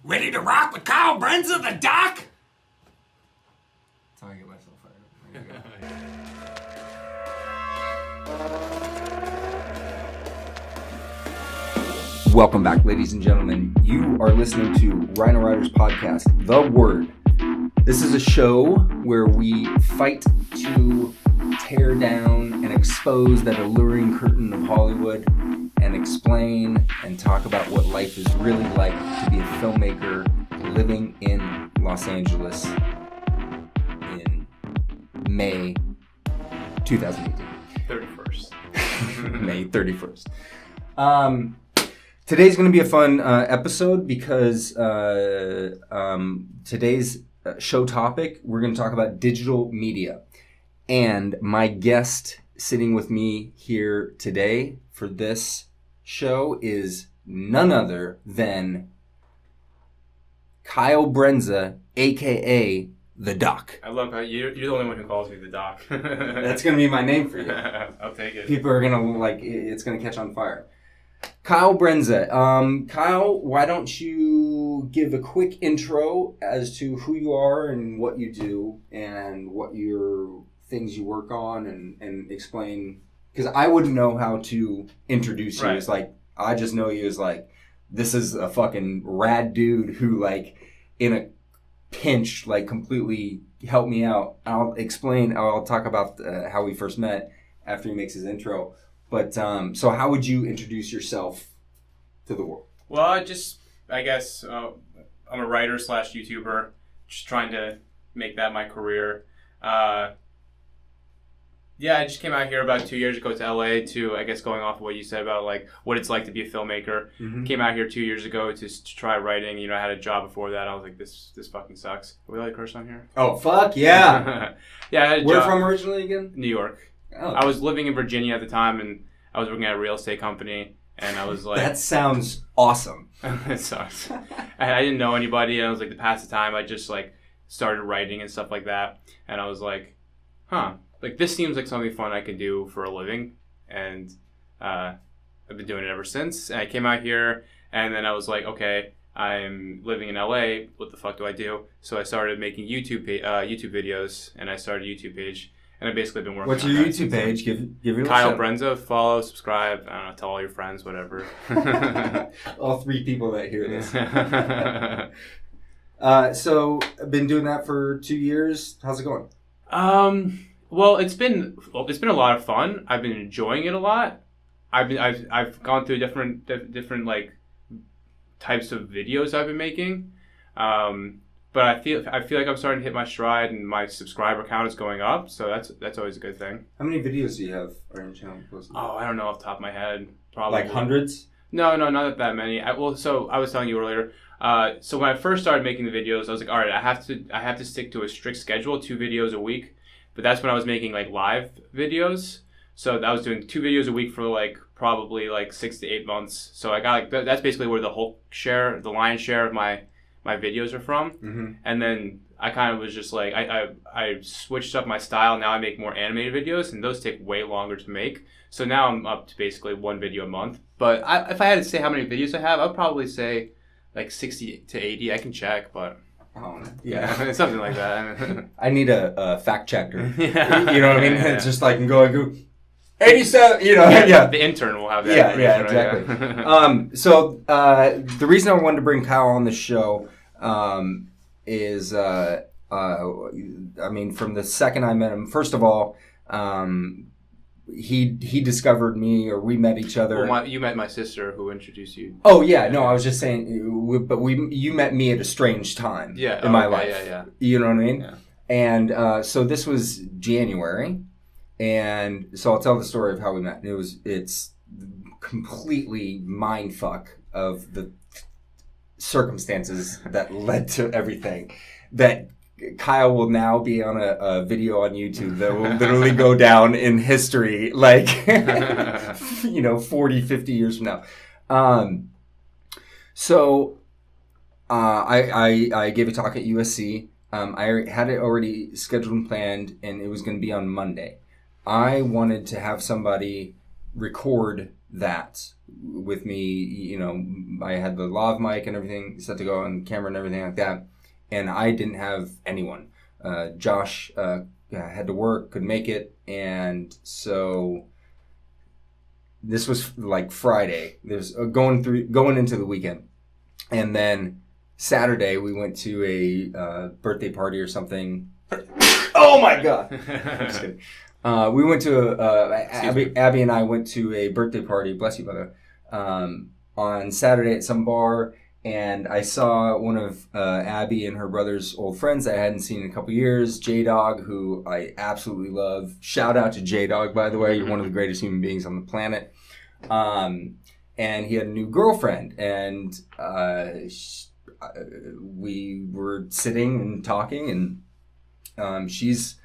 Ready to rock with Kyle Brenza, the doc? That's how I get myself fired up. There you go. Welcome back, ladies and gentlemen. You are listening to RynoRyder's podcast, The Word. This is a show where we fight to tear down and expose that alluring curtain of Hollywood and explain and talk about what life is really like to be a filmmaker living in Los Angeles in May 2018. 31st. May 31st. Today's going to be a fun episode because today's show topic, we're going to talk about digital media. And my guest sitting with me here today for this show is none other than Kyle Brenza, a.k.a. The Doc. I love how you're the only one who calls me the Doc. That's going to be my name for you. I'll take it. People are going to, it's going to catch on fire. Kyle Brenza. Kyle, why don't you give a quick intro as to who you are and what you do and what your things you work on and explain, because I wouldn't know how to introduce you. Right. It's like, I just know you as like, this is a fucking rad dude who like in a pinch like completely helped me out. I'll talk about how we first met after he makes his intro. But so how would you introduce yourself to the world? Well, I guess I'm a writer / YouTuber, just trying to make that my career. Yeah, I just came out here about 2 years ago to LA to, I guess, going off of what you said about like what it's like to be a filmmaker. Mm-hmm. Came out here 2 years ago to try writing. You know, I had a job before that. I was like, this fucking sucks. Are we allowed to curse on here? Oh, fuck yeah. Yeah, I had a Where job. from originally again? New York. Oh. I was living in Virginia at the time, and I was working at a real estate company, and I was like... That sounds awesome. It sucks. I didn't know anybody, and I was like, to pass the time, I just like started writing and stuff like that, and I was like, like this seems like something fun I could do for a living, and I've been doing it ever since. And I came out here, and then I was like, okay, I'm living in LA, what the fuck do I do? So I started making YouTube videos, and I started a YouTube page. And I've basically been working What's on your that YouTube page? Give your Kyle Brenza, follow, subscribe, I don't know, tell all your friends, whatever. All three people that hear this. So I've been doing that for 2 years. How's it going? Well, it's been a lot of fun. I've been enjoying it a lot. I've gone through different like types of videos I've been making. But I feel like I'm starting to hit my stride, and my subscriber count is going up, so that's always a good thing. How many videos do you have on your channel? Oh, I don't know off the top of my head. Probably like hundreds. No, not that many. So I was telling you earlier. So when I first started making the videos, I was like, all right, I have to stick to a strict schedule, 2 videos a week. But that's when I was making like live videos. So I was doing 2 videos a week for like probably like 6 to 8 months. So I got like that's basically where the lion's share of my videos are from. Mm-hmm. And then I kind of was just like, I switched up my style. Now I make more animated videos, and those take way longer to make. So now I'm up to basically 1 video a month. But if I had to say how many videos I have, I'd probably say like 60 to 80. I can check, but... Oh, yeah. Something like that. I need a fact checker. Yeah. You know what I mean? It's just like go 87, you know. Yeah. The intern will have that. Yeah, exactly. Right? So the reason I wanted to bring Kyle on the show is, I mean, from the second I met him, first of all, he discovered me, or we met each other. Well, you met my sister, who introduced you. Oh yeah, no, I was just saying, you met me at a strange time in my life. Yeah. You know what I mean? Yeah. And so this was January, and so I'll tell the story of how we met. It's completely mindfuck of the circumstances that led to everything. That Kyle will now be on a video on YouTube that will literally go down in history, like 40, 50 years from now. So I gave a talk at USC. I had it already scheduled and planned, and it was going to be on Monday. I wanted to have somebody record that with me. You know, I had the lav mic and everything set to go on the camera and everything like that, and I didn't have anyone. Josh had to work, couldn't make it, and so this was like Friday. There's going into the weekend, and then Saturday we went to a birthday party or something. Oh my god! I'm just kidding. We went to Abby and I went to a birthday party. Bless you, brother. On Saturday at some bar. And I saw one of Abby and her brother's old friends that I hadn't seen in a couple years, J-Dog, who I absolutely love. Shout out to J-Dog, by the way. You're one of the greatest human beings on the planet. And he had a new girlfriend. And we were sitting and talking. And she's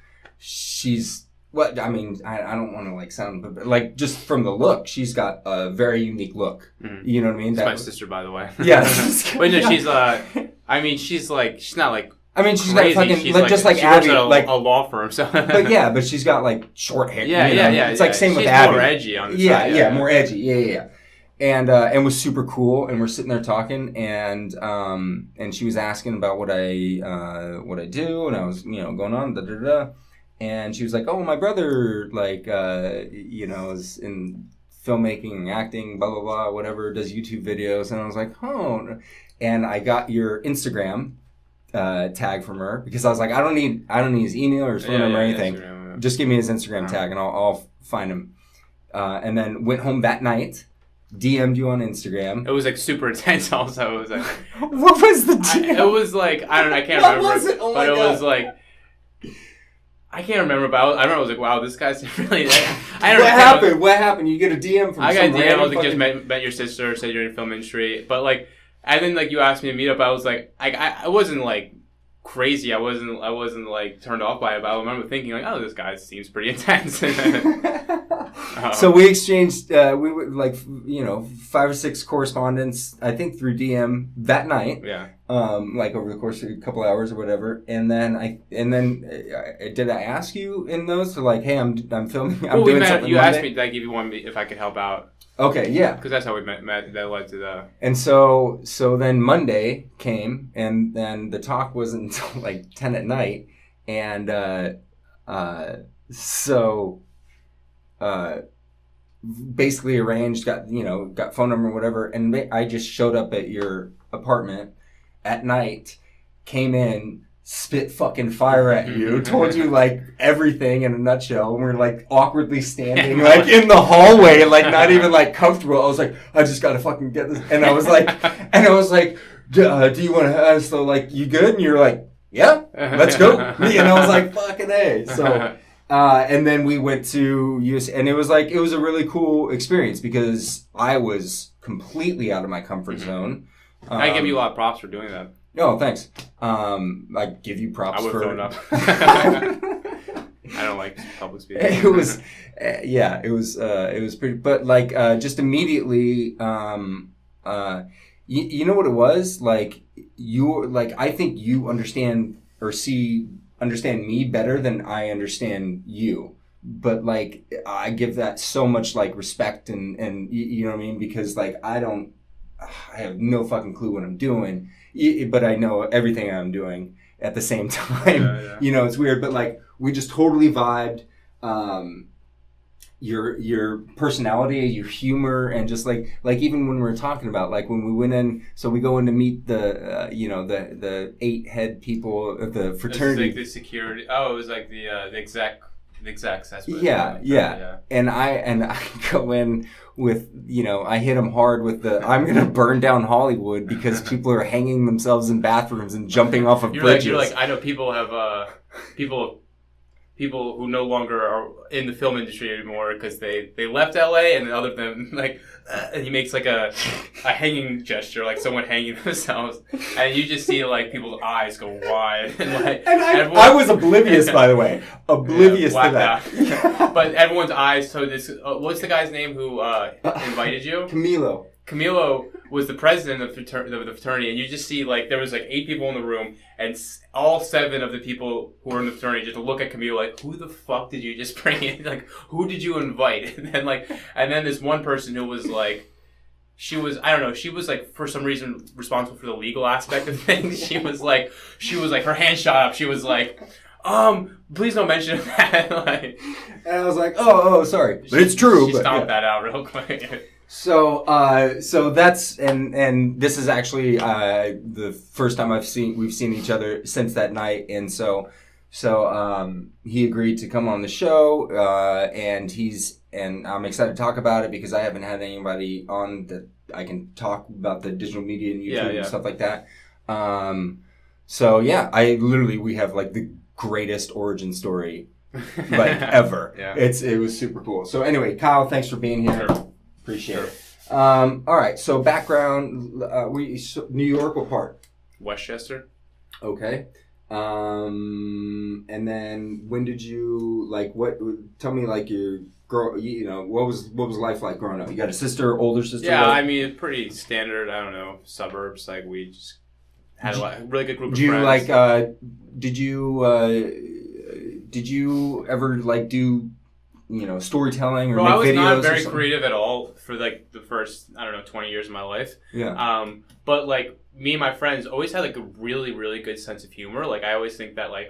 what I mean, I don't want to like sound, but like just from the look, she's got a very unique look. Mm-hmm. You know what I mean? That's my sister, by the way. Yeah. But no, she's I mean, she's not like. I mean, she's crazy. got fucking she's like just like she Abby, works at like a law firm. So. But yeah, but she's got like short hair. Yeah, you know? yeah. It's like same she's with Abby. More edgy on the yeah, side. Yeah, more edgy. Yeah. And was super cool, and we're sitting there talking, and she was asking about what I do, and I was going on and she was like, oh, my brother like is in filmmaking and acting, blah blah blah, whatever, does YouTube videos, and I was like, oh, and I got your Instagram tag from her because I was like, I don't need his email or his phone number or anything. Instagram, yeah. Just give me his Instagram tag and I'll find him. And then went home that night. DM'd you on Instagram. It was like super intense. Also, it was like, what was the DM? It was like I can't what remember. Was it? Oh my but God. It was like I can't remember. But I remember I was like, wow, this guy's really. What happened? What happened? You get a DM from. I got a DM. I was like, fucking... just met your sister. Said you're in the film industry, but like, and then like you asked me to meet up. I was like, I wasn't like crazy. I wasn't like turned off by it. But I remember thinking like, oh, this guy seems pretty intense. So we exchanged, we were like, 5 or 6 correspondence, I think through DM that night. Yeah. Like over the course of a couple hours or whatever. And then did I ask you in those to like, hey, I'm filming, I'm doing something. You asked me like if I could help out. Okay, yeah. Because that's how we met. That led to the. And so then Monday came, and then the talk wasn't until like 10 at night, and basically arranged, got phone number, whatever, and I just showed up at your apartment at night, came in, spit fucking fire at you, told you like everything in a nutshell, and we're like awkwardly standing like in the hallway, like not even like comfortable. I was like, I just gotta fucking get this, and I was like, do you want to? So like, you good? And you're like, yeah, let's go. And I was like, fucking A. So. And then we went to US, and it was a really cool experience because I was completely out of my comfort zone. I give you a lot of props for doing that. Oh, thanks. I give you props. I would for throw it up. I don't like public speaking. It was, it was pretty. But like, just immediately, you know what it was like. I think you understand me better than I understand you, but like I give that so much like respect and you know what I mean, because like I have no fucking clue what I'm doing, but I know everything I'm doing at the same time. Yeah. It's weird, but like we just totally vibed. Your personality, your humor, and just like even when we were talking about like when we went in, so we go in to meet the the 8 head people of the fraternity. It was like the security. Oh, it was like the execs. That's what. Yeah. And I go in with I hit them hard with the I'm gonna burn down Hollywood because people are hanging themselves in bathrooms and jumping off of bridges. You're like I know people have people who no longer are in the film industry anymore because they left LA, and then other than like and he makes like a hanging gesture, like someone hanging themselves, and you just see like people's eyes go wide, and I was oblivious, by the way, to that. But everyone's eyes. So this what's the guy's name who invited you? Camilo was the president of the fraternity, and you just see like there was like 8 people in the room, and all 7 of the people who were in the fraternity just look at Camille like, who the fuck did you just bring in? Like, who did you invite? And then this one person who was like, she was like for some reason responsible for the legal aspect of things. She was like her hand shot up. She was like, please don't mention that. Like, and I was like, oh, sorry, but it's true. She stomped that out real quick. So that's and this is actually the first time we've seen each other since that night, and so he agreed to come on the show, and I'm excited to talk about it because I haven't had anybody on that I can talk about the digital media and YouTube and stuff like that. So yeah, we have like the greatest origin story like ever. Yeah. It was super cool. So anyway, Kyle, thanks for being here. Sure. Appreciate it. All right, so background, New York, what part? Westchester. Okay. And then when did you tell me like your girl, what was life like growing up? You got a sister, older sister? Yeah, I mean, pretty standard, I don't know, suburbs, like we just had a really good group of friends. Did you ever like do storytelling or make videos? I was not very creative at all for like the first, 20 years of my life. Yeah. But like me and my friends always had like a really, really good sense of humor. Like I always think that like,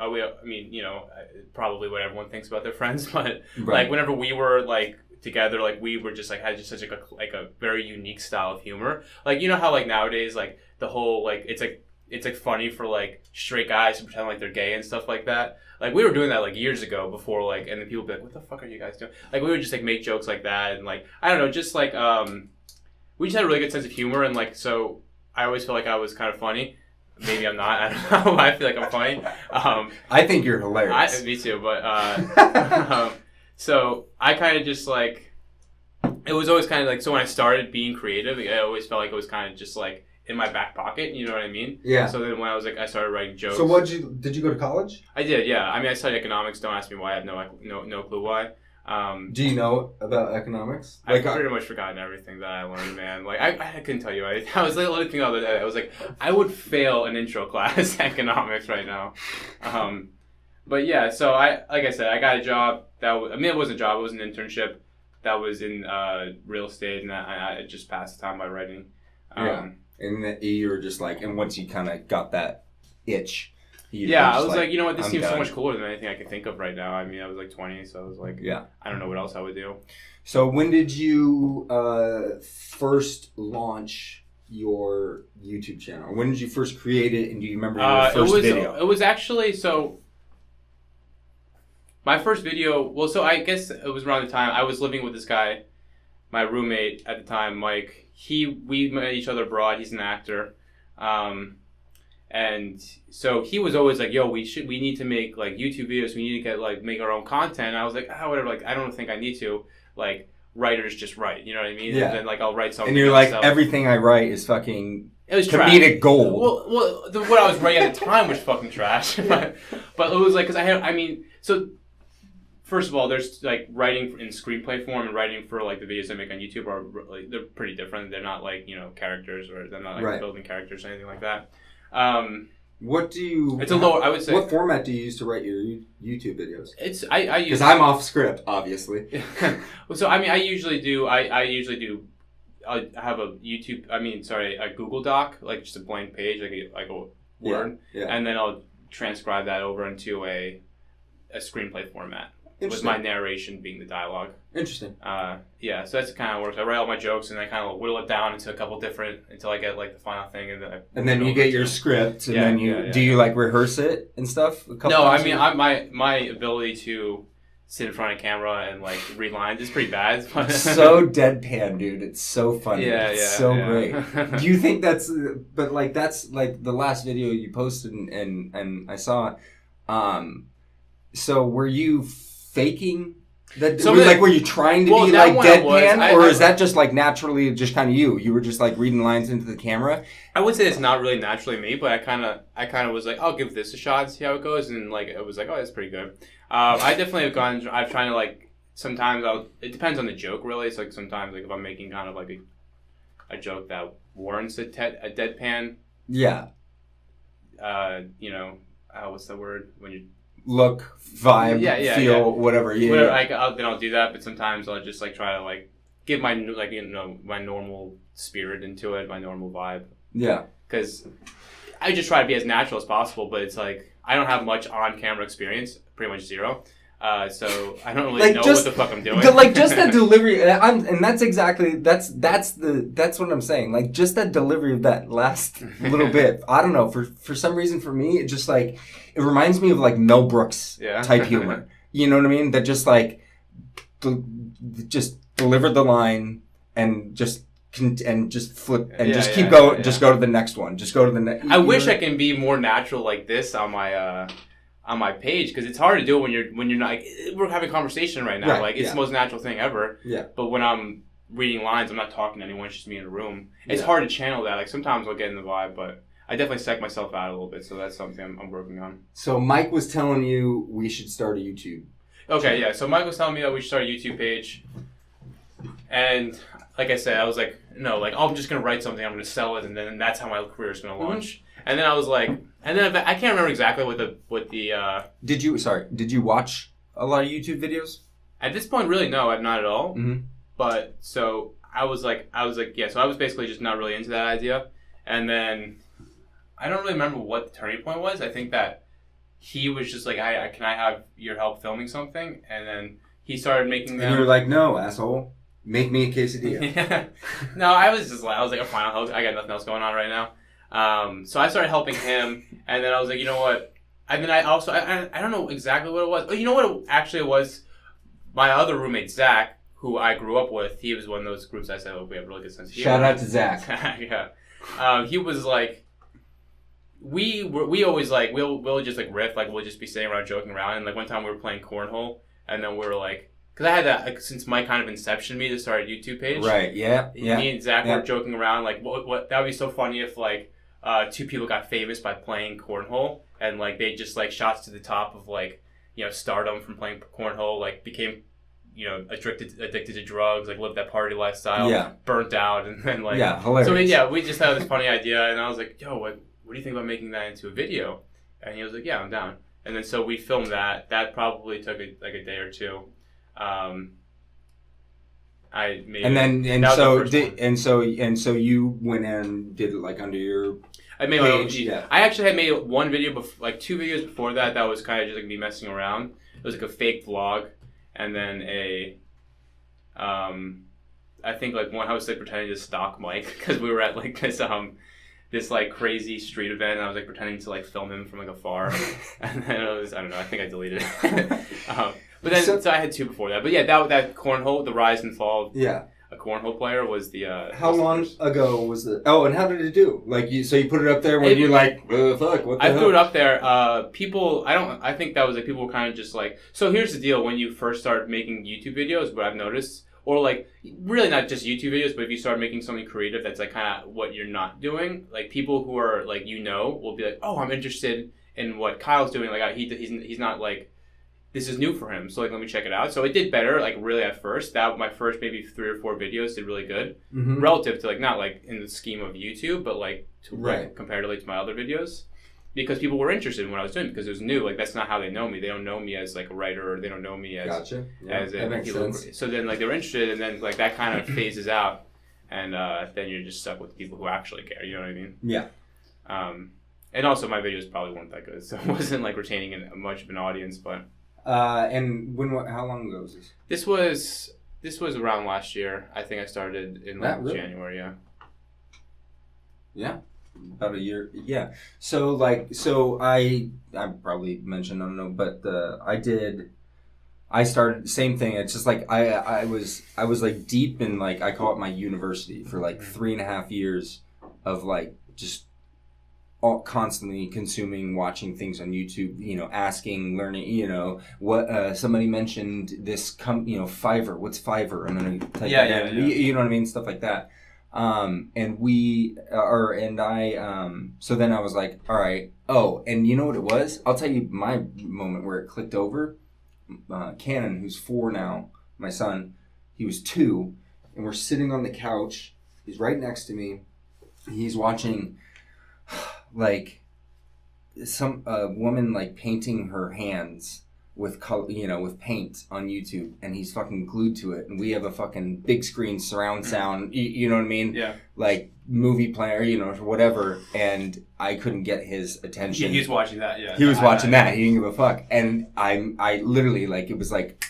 probably what everyone thinks about their friends, but like whenever we were like together, like we were just like had just such a very unique style of humor. Like, how like nowadays, like the whole, like it's like funny for like straight guys to pretend like they're gay and stuff like that. Like we were doing that like years ago before like, and then people would be like, what the fuck are you guys doing? Like we would just like make jokes like that. And like, I don't know, just like, we just had a really good sense of humor. And like, so I always feel like I was kind of funny. Maybe I'm not. I don't know. I feel like I'm funny. I think you're hilarious. Me too. But, so I kind of just like, it was always kind of like, so when I started being creative, I always felt like it was kind of just like, in my back pocket, you know what I mean? Yeah. So then when I was like, I started writing jokes. So did you go to college? I did, yeah. I mean, I studied economics. Don't ask me why. I have no clue why. Do you know about economics? I've pretty much forgotten everything that I learned, man. Like, I couldn't tell you anything. I was like looking the other day. I was like, I would fail an intro class economics right now. But yeah, so like I said, I got a job it wasn't a job, it was an internship that was in real estate, and I just passed the time by writing. Yeah. And you were just like, and once you kind of got that itch, I was like, you know what, this seems so much cooler than anything I could think of right now. I mean, I was like 20, so I was like, I don't know what else I would do. So when did you first launch your YouTube channel? When did you first create it, and do you remember your first video? It was actually, my first video, so I guess it was around the time I was living with this guy, my roommate at the time, Mike. We met each other abroad. He's an actor, and so he was always like, "Yo, we need to make like YouTube videos. We need to make our own content." And I was like, whatever. Like, I don't think I need to. Like, writers just write. You know what I mean? Yeah. And then like I'll write something. And you're like, everything I write is fucking. It was comedic trash. Gold. Well, what I was writing at the time was fucking trash. but it was like, so. First of all, there's like writing in screenplay form and writing for like the videos I make on YouTube are like, they're pretty different. They're not like, characters, or they're not like building characters or anything like that. What do you? It's a lower. I would say. What format do you use to write your YouTube videos? I use, because I'm off script, obviously. So I usually do. I have a Google Doc, like just a blank page, like a Word, and then I'll transcribe that over into a screenplay format. With my narration being the dialogue. Interesting. So that's kind of how it works. I write all my jokes and I kind of whittle it down into a couple different until I get like the final thing, and then you get your script, and then do you like rehearse it and stuff? No, I mean my ability to sit in front of camera and like read lines is pretty bad. So deadpan, dude. It's so funny. It's so great. Do you think that's like the last video you posted and I saw? So were you faking that? Were you trying to be like deadpan, or is that just like naturally just kind of you? You were just like reading lines into the camera. I would say it's not really naturally me, but I kind of was like, I'll give this a shot and see how it goes, and like it was like, oh, that's pretty good. I definitely have gone. I've tried to like sometimes it depends on the joke really. It's like sometimes like if I'm making kind of like a joke that warrants a deadpan. Yeah. What's the word when you look, vibe, feel, whatever. Yeah. Then I'll do that, but sometimes I'll just like try to like give my my normal spirit into it, my normal vibe. Yeah. Because I just try to be as natural as possible, but it's like I don't have much on-camera experience, pretty much zero. So I don't really know what the fuck I'm doing. Like just that delivery, and that's exactly that's what I'm saying. Like just that delivery of that last little bit. I don't know, for some reason for me, it just like it reminds me of like Mel Brooks type humor. You know what I mean? That just like just delivered the line and just flip and just keep going. Just go to the next one. Just go to the next. I wish I can be more natural like this on my page, because it's hard to do it when you're not like, we're having a conversation right now, like it's the most natural thing ever. But when I'm reading lines, I'm not talking to anyone, it's just me in a room. It's hard to channel that. Like sometimes I'll get in the vibe, but I definitely psych myself out a little bit, so that's something I'm working on. So Mike was telling you we should start a YouTube. Okay, yeah. So Mike was telling me that we should start a YouTube page, and like I said, I was like, no, like I'm just gonna write something, I'm gonna sell it, and then that's how my career is gonna launch. And then I was like, and then I can't remember exactly what the. Did you watch a lot of YouTube videos? At this point, really, no, not at all. Mm-hmm. But so I was like, yeah. So I was basically just not really into that idea, and then I don't really remember what the turning point was. I think that he was just like, can I have your help filming something? And then he started making them. And you were like, no, asshole. Make me a quesadilla. No, I was like, fine, I got nothing else going on right now. So I started helping him, and then I was like, you know what? And then I also, I don't know exactly what it was. Oh, you know what it actually was? My other roommate, Zach, who I grew up with, he was one of those groups I said, oh, we have a really good sense of humor. Shout out to Zach. Yeah. He was like, we always like, we'll just like riff, like we'll just be sitting around joking around. And like one time we were playing cornhole, and then we were like, because I had that, like, since Mike kind of inceptioned me to start a YouTube page. Right, yeah. Me and Zach were joking around, like, what that would be so funny if, like, two people got famous by playing cornhole, and, like, they just, like, shots to the top of, like, stardom from playing cornhole, like, became, addicted to drugs, like, lived that party lifestyle, burnt out, and then, like... Yeah, hilarious. So, we just had this funny idea, and I was like, yo, what do you think about making that into a video? And he was like, yeah, I'm down. And then, so we filmed that. That probably took, a day or two. So you went and did it like under your I made my own. I actually had made one video like 2 videos before that was kind of just like me messing around. It was like a fake vlog, and then I think like one I was like pretending to stalk Mike because we were at like this like crazy street event, and I was like pretending to like film him from like afar, and then I don't know, I think I deleted it. But then, so I had 2 before that. But yeah, that cornhole, the rise and fall. Yeah. A cornhole player was the. How long ago was it? Oh, and how did it do? Like you put it up there when you're like, fuck, what the hell? I threw it up there. People, I think that was like people were kind of just like. So here's the deal: when you first start making YouTube videos, what I've noticed, or like really not just YouTube videos, but if you start making something creative that's like kind of what you're not doing, like people who are like will be like, oh, I'm interested in what Kyle's doing. Like he's not like. This is new for him, so like let me check it out. So it did better, like really at first. That my first maybe 3 or 4 videos did really good, relative to like not like in the scheme of YouTube, but like comparatively to my other videos, because people were interested in what I was doing because it was new. Like that's not how they know me. They don't know me as like a writer, or they don't know me as as a makes sense. So then like they were interested, and then like that kind of phases out, and then you're just stuck with the people who actually care. You know what I mean? Yeah. And also my videos probably weren't that good, so it wasn't like retaining much of an audience, but. And how long ago was this? This was around last year. I think I started in like January. Yeah. Yeah, about a year. Yeah. So I probably mentioned, I don't know, but I started same thing. It's just like I was like deep in like I call it my university for like 3.5 years of like just. All constantly consuming, watching things on YouTube, asking, learning, what somebody mentioned this Fiverr. What's Fiverr? I'm gonna type that in. You know what I mean? Stuff like that. So then I was like, all right. Oh, and you know what it was? I'll tell you my moment where it clicked over. Cannon, who's 4 now, my son, he was 2, and we're sitting on the couch. He's right next to me. he's watching like some woman like painting her hands with color, with paint on YouTube, and he's fucking glued to it, and we have a fucking big screen surround sound, you know what I mean? Yeah. Like movie player, whatever, and I couldn't get his attention. Yeah, he was watching that, yeah. He was watching that. He didn't give a fuck. And I literally, like, it was like,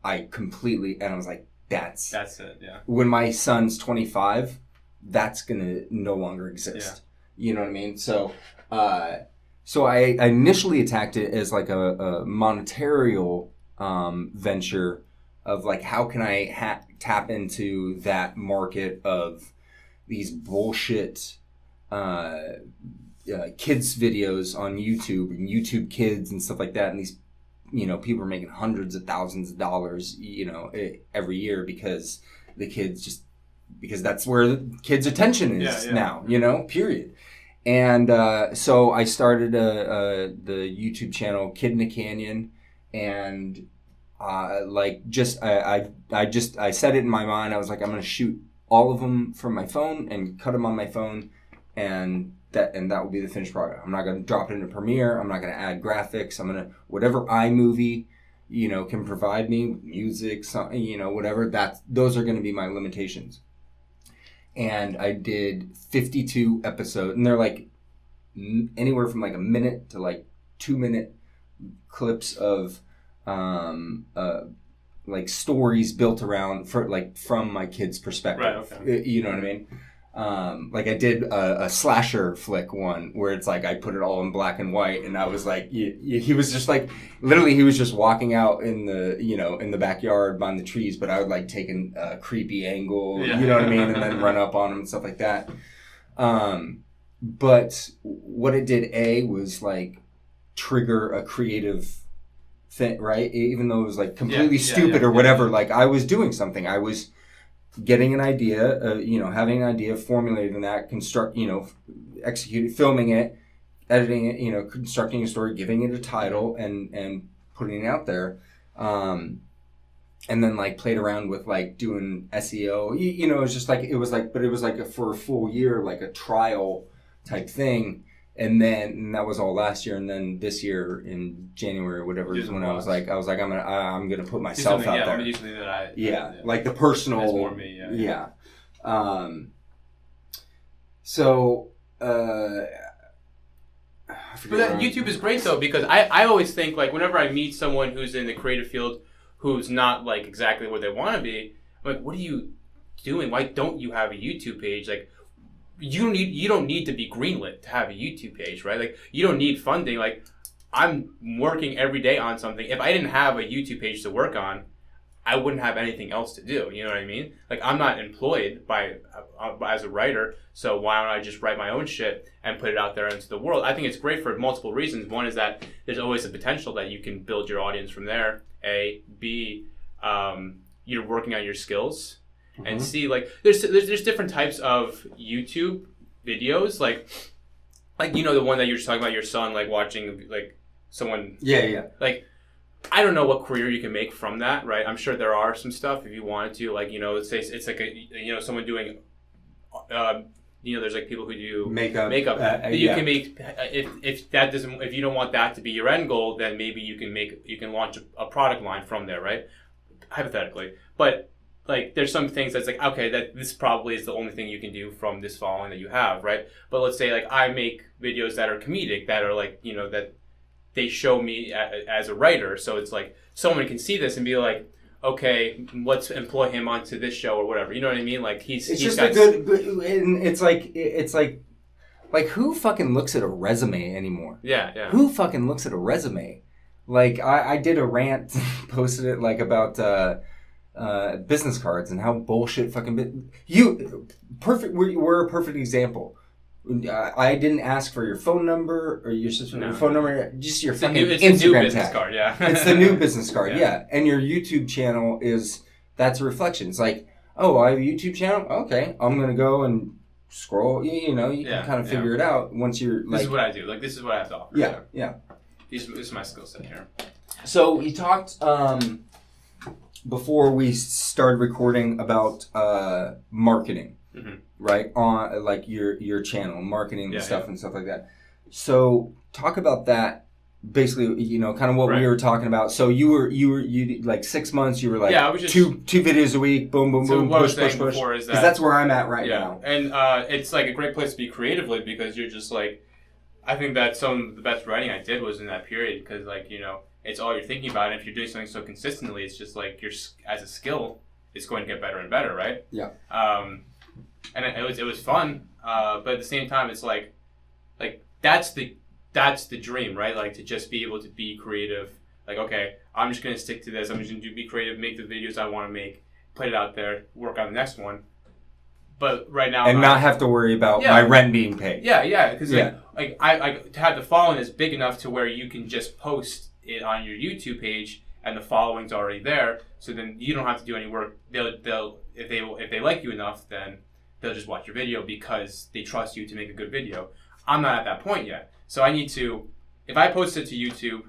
I was like, that's it, yeah. When my son's 25, that's gonna no longer exist. Yeah. You know what I mean? So I initially attacked it as like a monetarial venture of like, how can I tap into that market of these bullshit kids videos on YouTube and YouTube Kids and stuff like that, and these people are making hundreds of thousands of dollars every year because that's where the kids' attention is now, period. And so I started the YouTube channel Kid in a Canyon, and I set it in my mind. I was like, I'm gonna shoot all of them from my phone and cut them on my phone, and that will be the finished product. I'm not gonna drop it into Premiere. I'm not gonna add graphics. I'm gonna whatever iMovie can provide me with music, whatever. Those are gonna be my limitations. And I did 52 episodes, and they're like anywhere from like a minute to like 2-minute clips of like stories built around from my kid's perspective. Right, okay. You know what I mean? Like I did a slasher flick one where it's like I put it all in black and white, and I was like, he was just like, literally he was just walking out in the in the backyard behind the trees, but I would like take a creepy angle, you know what I mean, and then run up on him and stuff like that. But what it did was like trigger a creative thing, right? Even though it was like completely stupid or whatever, like I was doing something. I was getting an idea, having an idea, formulating that, executing, filming it, editing it, constructing a story, giving it a title, and putting it out there. And then like played around with like doing SEO. It was just like, but it was like for a full year, like a trial type thing. And that was all last year, and then this year in January or whatever is when I was like I'm gonna put myself out there. Usually that like the personal. It's more me, yeah. So But YouTube is great though, because I always think like whenever I meet someone who's in the creative field who's not like exactly where they want to be, I'm like, what are you doing? Why don't you have a YouTube page? Like, you don't need to be greenlit to have a YouTube page, right? Like, you don't need funding. Like, I'm working every day on something. If I didn't have a YouTube page to work on, I wouldn't have anything else to do. You know what I mean? Like, I'm not employed as a writer, so why don't I just write my own shit and put it out there into the world? I think it's great for multiple reasons. One is that there's always the potential that you can build your audience from there. A, B, you're working on your skills. And C, like there's different types of YouTube videos, like the one that you're just talking about, your son like watching like someone. Yeah. Like, I don't know what career you can make from that, right? I'm sure there are some stuff if you wanted to, like let's say it's like someone doing, there's like people who do makeup. You can make if you don't want that to be your end goal, then maybe you can launch a product line from there, right? Hypothetically, but. Like, there's some things that's like, okay, that this probably is the only thing you can do from this following that you have, right? But let's say, like, I make videos that are comedic, that are like, that they show me as a writer. So it's like, someone can see this and be like, okay, let's employ him onto this show or whatever. You know what I mean? Like, he's just got... and it's like, who fucking looks at a resume anymore? Yeah. Who fucking looks at a resume? Like, I did a rant, posted it, like, about... business cards and how bullshit fucking we're a perfect example. I didn't ask for your phone number or your phone number, just your fucking Instagram tag. Card, yeah. It's the new business card, yeah. And your YouTube channel that's a reflection. It's like, oh, I have a YouTube channel? Okay, I'm gonna go and scroll. You can kind of figure it out once you're like. This is what I do. Like, this is what I have to offer. Yeah. This is my skill set here. So he talked. Before we started recording about marketing. right? On like your channel, marketing and stuff yeah. and stuff like that. So talk about that. Basically, you know, kind of what we were talking about. So you like 6 months. You were like I was just, two videos a week. Boom, boom, boom. What I was push. saying before is that because that's where I'm at right now. And it's like a great place to be creatively because you're just like, I think that some of the best writing I did was in that period because like you know it's all you're thinking about. And if you're doing something so consistently, it's just like you're as a skill, it's going to get better and better, right? Yeah. And it was fun, but at the same time, it's like that's the dream, right? Like to just be able to be creative. Like, okay, I'm just gonna stick to this. I'm just gonna be creative, make the videos I want to make, put it out there, work on the next one. But right now, and not have to worry about my rent being paid. Yeah, because like I to have the following is big enough to where you can just post it on your YouTube page and the following's already there. So then you don't have to do any work. They'll if they like you enough, then they'll just watch your video because they trust you to make a good video. I'm not at that point yet. So I need to, if I post it to YouTube,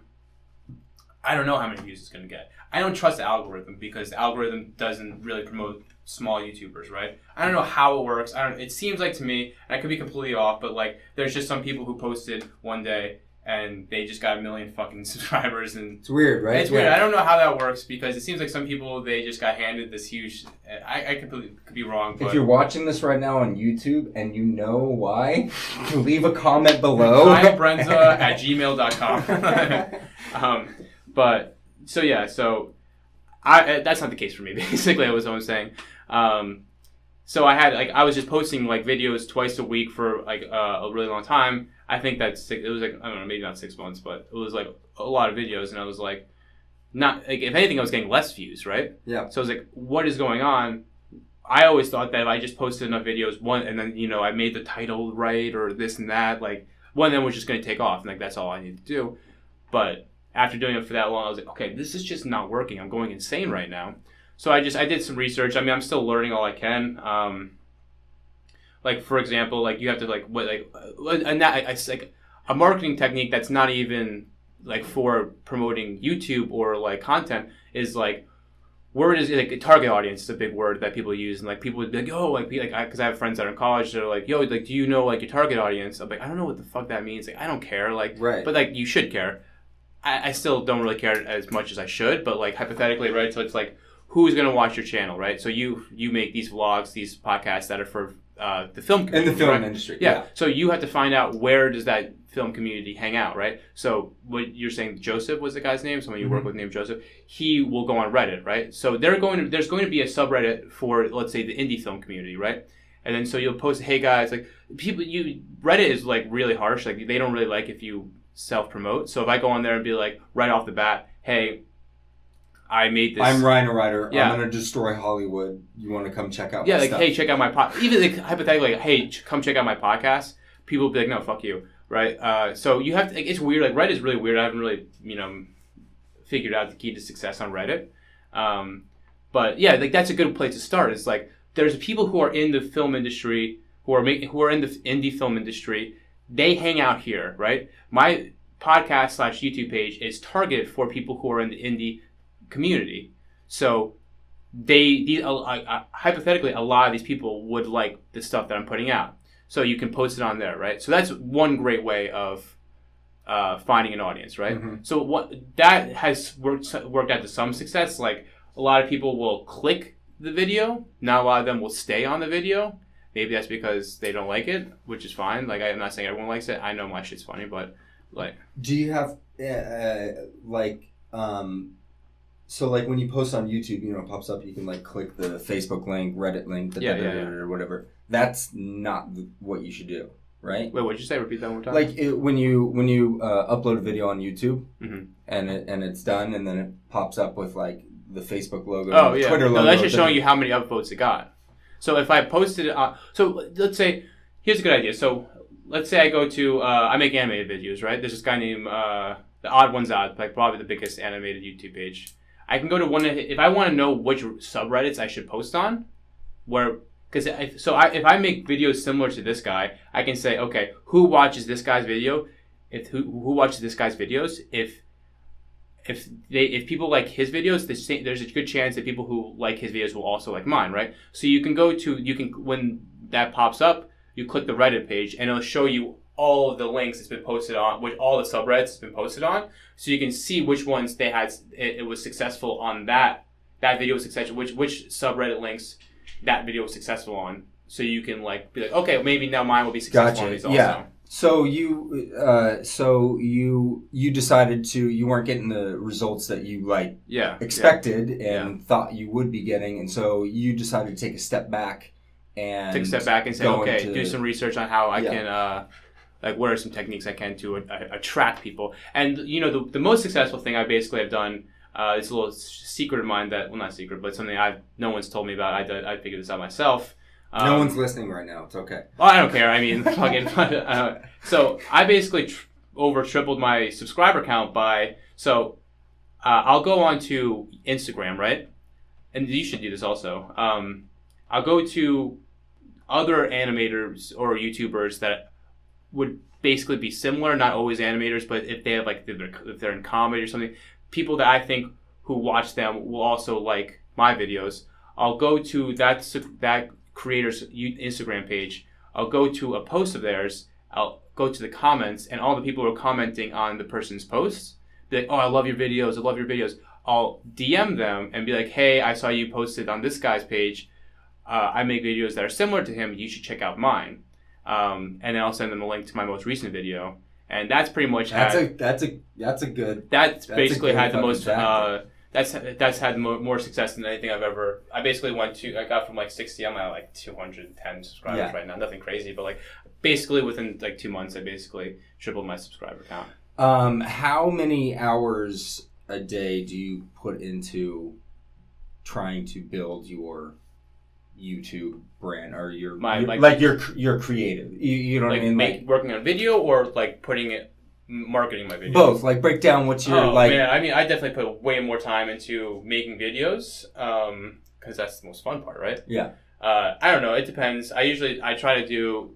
I don't know how many views it's going to get. I don't trust the algorithm because the algorithm doesn't really promote small YouTubers, right? I don't know how it works. It seems like to me, and I could be completely off, but like there's just some people who posted one day and they just got 1 million fucking subscribers, and it's weird, right? It's weird. I don't know how that works because it seems like some people they just got handed this huge. I could be wrong. But if you're watching this right now on YouTube and you know why, leave a comment below. Brenza at gmail.com. But so yeah, so that's not the case for me. Basically, that was what I'm saying. So I was just posting like videos twice a week for like a really long time. I think it was like I don't know, maybe not 6 months, but it was like a lot of videos, and I was like, not like if anything, I was getting less views, right? Yeah. So I was like, what is going on? I always thought that if I just posted enough videos, one, and then I made the title right or this and that, like one of them was just going to take off, and like that's all I need to do. But after doing it for that long, I was like, okay, this is just not working. I'm going insane right now. So I did some research. I mean, I'm still learning all I can. Like for example, like you have to it's like a marketing technique that's not even like for promoting YouTube or like content is like word is like a target audience is a big word that people use, and like people would be like, oh, like because I have friends that are in college that are like, yo, like do you know like your target audience? I'm like, I don't know what the fuck that means. Like I don't care. Like right. But like you should care. I still don't really care as much as I should, but like hypothetically, right? So it's like who's gonna watch your channel, right? So you make these vlogs, these podcasts that are for the film community, in the film right? industry. Yeah. So you have to find out where does that film community hang out, right? So what you're saying, Joseph was the guy's name, someone you work with named Joseph. He will go on Reddit, right? So there's going to be a subreddit for, let's say, the indie film community, right? And then so you'll post, hey guys, like Reddit is like really harsh. Like they don't really like if you self-promote. So if I go on there and be like right off the bat, hey, I made this. I'm RynoRyder. Yeah. I'm gonna destroy Hollywood. You want to come check out? Yeah, my like stuff. hey, check out my even like hypothetically, like, hey, come check out my podcast. People will be like, no, fuck you, right? So you have to. Like, it's weird. Like Reddit is really weird. I haven't really figured out the key to success on Reddit. But yeah, like that's a good place to start. It's like there's people who are in the film industry who are in the indie film industry. They hang out here, right? My podcast / YouTube page is targeted for people who are in the indie community. So hypothetically, a lot of these people would like the stuff that I'm putting out. So you can post it on there, right? So that's one great way of finding an audience, right? Mm-hmm. So what that has worked out to some success. Like a lot of people will click the video. Not a lot of them will stay on the video. Maybe that's because they don't like it, which is fine. Like I'm not saying everyone likes it. I know my shit's funny, but like. Do you have so like when you post on YouTube, it pops up. You can like click the Facebook link, Reddit link, or whatever. That's not what you should do, right? Wait, what'd you say? Repeat that one more time. Like when you upload a video on YouTube, and it's done, and then it pops up with like the Facebook logo, and the Twitter logo. No, that's just showing you how many upvotes it got. So if I posted it on, so let's say here's a good idea. So let's say I go to I make animated videos, right? There's this guy named The Odd One's Odd, like probably the biggest animated YouTube page. I can go to one if I want to know which subreddits I should post on, if I make videos similar to this guy, I can say, okay, who watches this guy's video? Who watches this guy's videos? if people like his videos, there's a good chance that people who like his videos will also like mine, right? So you can when that pops up, you click the Reddit page and it'll show you all of the links it's been posted on, which all the subreddits it's been posted on, so you can see which ones they had it was successful on that video was successful, which subreddit links that video was successful on, so you can like be like, okay, maybe now mine will be successful on these also. Yeah. So you decided you weren't getting the results that you expected and thought you would be getting, and so you decided to take a step back and say, okay, do some research on how I can what are some techniques I can to attract people. And the most successful thing I basically have done, it's a little secret of mine that, well, not secret, but something no one's told me about. I figured this out myself. No one's listening right now. It's okay. Well, I don't care. I mean, fucking. So I basically tripled my subscriber count by. So I'll go on to Instagram, right? And you should do this also. I'll go to other animators or YouTubers that would basically be similar, not always animators, but if they have if they're in comedy or something, people that I think who watch them will also like my videos. I'll go to that creator's Instagram page. I'll go to a post of theirs. I'll go to the comments, and all the people who are commenting on the person's posts, be like, oh, I love your videos. I love your videos. I'll DM them and be like, hey, I saw you posted on this guy's page. I make videos that are similar to him. You should check out mine. And then I'll send them a link to my most recent video. And that's pretty much that's basically had the most that's had more success than anything I've ever. I got from 60. I'm at 210 subscribers right now. Nothing crazy, but basically within 2 months, I basically tripled my subscriber count. How many hours a day do you put into trying to build your YouTube brand or your creative? You know what I mean? Working on video or marketing my videos? Both. Break down what you're man, I mean, I definitely put way more time into making videos because that's the most fun part, right? Yeah. I don't know. It depends. I try to do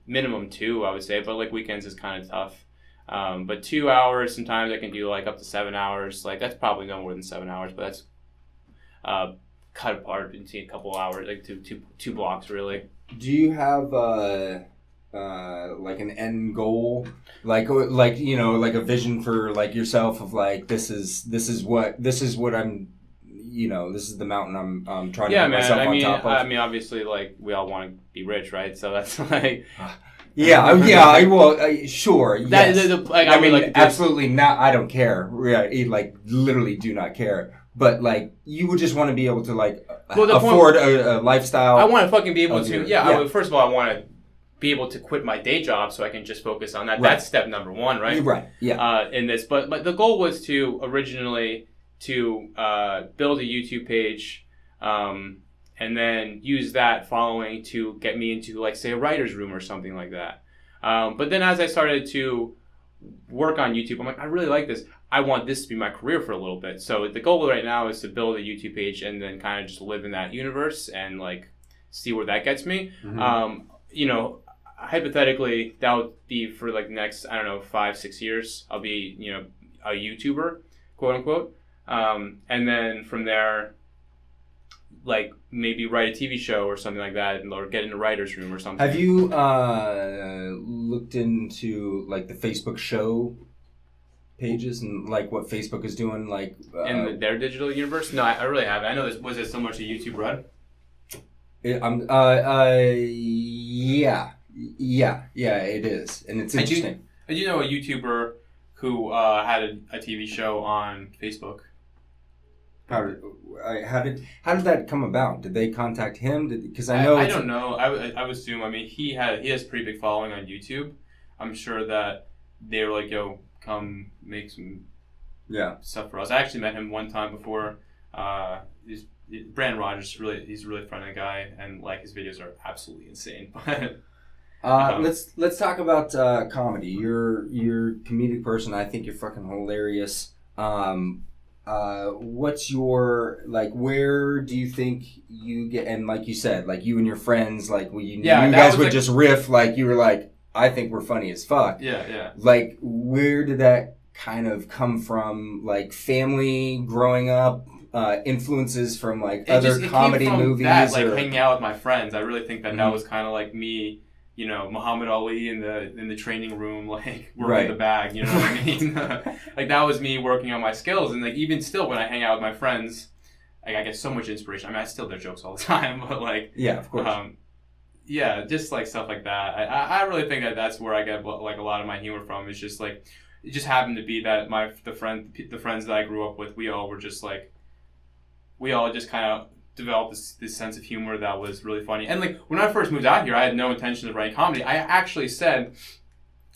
minimum 2, I would say, but weekends is kind of tough. But 2 hours, sometimes I can do up to 7 hours. That's probably no more than 7 hours, but that's cut apart into a couple hours, two blocks really. Do you have an end goal, like a vision for yourself of this is what I'm, this is the mountain I'm trying to put myself on top of? I mean, obviously, we all want to be rich, right? So that's sure. Yes. Absolutely not. I don't care. Literally do not care. But you would just want to be able to afford a lifestyle. I want to fucking be able to. First of all, I want to be able to quit my day job so I can just focus on that. Right. That's step number 1, right? Right. Yeah. In this, but the goal was to originally build a YouTube page, and then use that following to get me into say a writer's room or something like that. But then as I started to work on YouTube, I'm I really like this. I want this to be my career for a little bit. So the goal right now is to build a YouTube page and then kind of just live in that universe and see where that gets me. Mm-hmm. Hypothetically, that would be for the next, 5-6 years. I'll be, a YouTuber, quote unquote. And then from there, maybe write a TV show or something like that, or get in a writer's room or something. Have you looked into the Facebook show pages and what Facebook is doing in their digital universe? No, I really haven't. I know this was it similar to YouTube Red? Yeah, it is, and it's interesting. I do know a YouTuber who had a TV show on Facebook. How did that come about? Did they contact him? Because I know I don't know. I would assume. I mean, he has a pretty big following on YouTube. I'm sure that they were yo, come make some stuff for us. I actually met him one time before. RynoRyder's he's a really funny guy, and his videos are absolutely insane. Let's talk about comedy. You're a comedic person. I think you're fucking hilarious. What's your where do you think you get, and you said, you and your friends, you guys would just riff, you were I think we're funny as fuck. Yeah. Where did that kind of come from like family growing up, influences from like other comedy came from movies, that, like or hanging out with my friends. I really think that was kind of like me, you know, Muhammad Ali in the training room, like working the bag. You know what I mean? Like that was me working on my skills, and like even still, when I hang out with my friends, like I get so much inspiration. I mean, I still their jokes all the time, but like of course. Yeah, just like stuff like that. I really think that that's where I get like a lot of my humor from. It's just like it just happened to be that the friends that I grew up with, we all just kind of developed this sense of humor that was really funny. And like when I first moved out here, I had no intention of writing comedy. I actually said,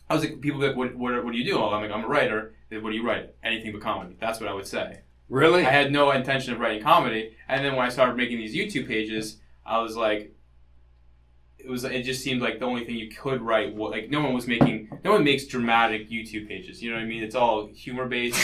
I was like, people be like, what do you do? I'm like, I'm a writer. What do you write? Anything but comedy. That's what I would say. Really? I had no intention of writing comedy. And then when I started making these YouTube pages, I was like, it just seemed like the only thing you could write. Like no one makes dramatic YouTube pages. You know what I mean? It's all humor based.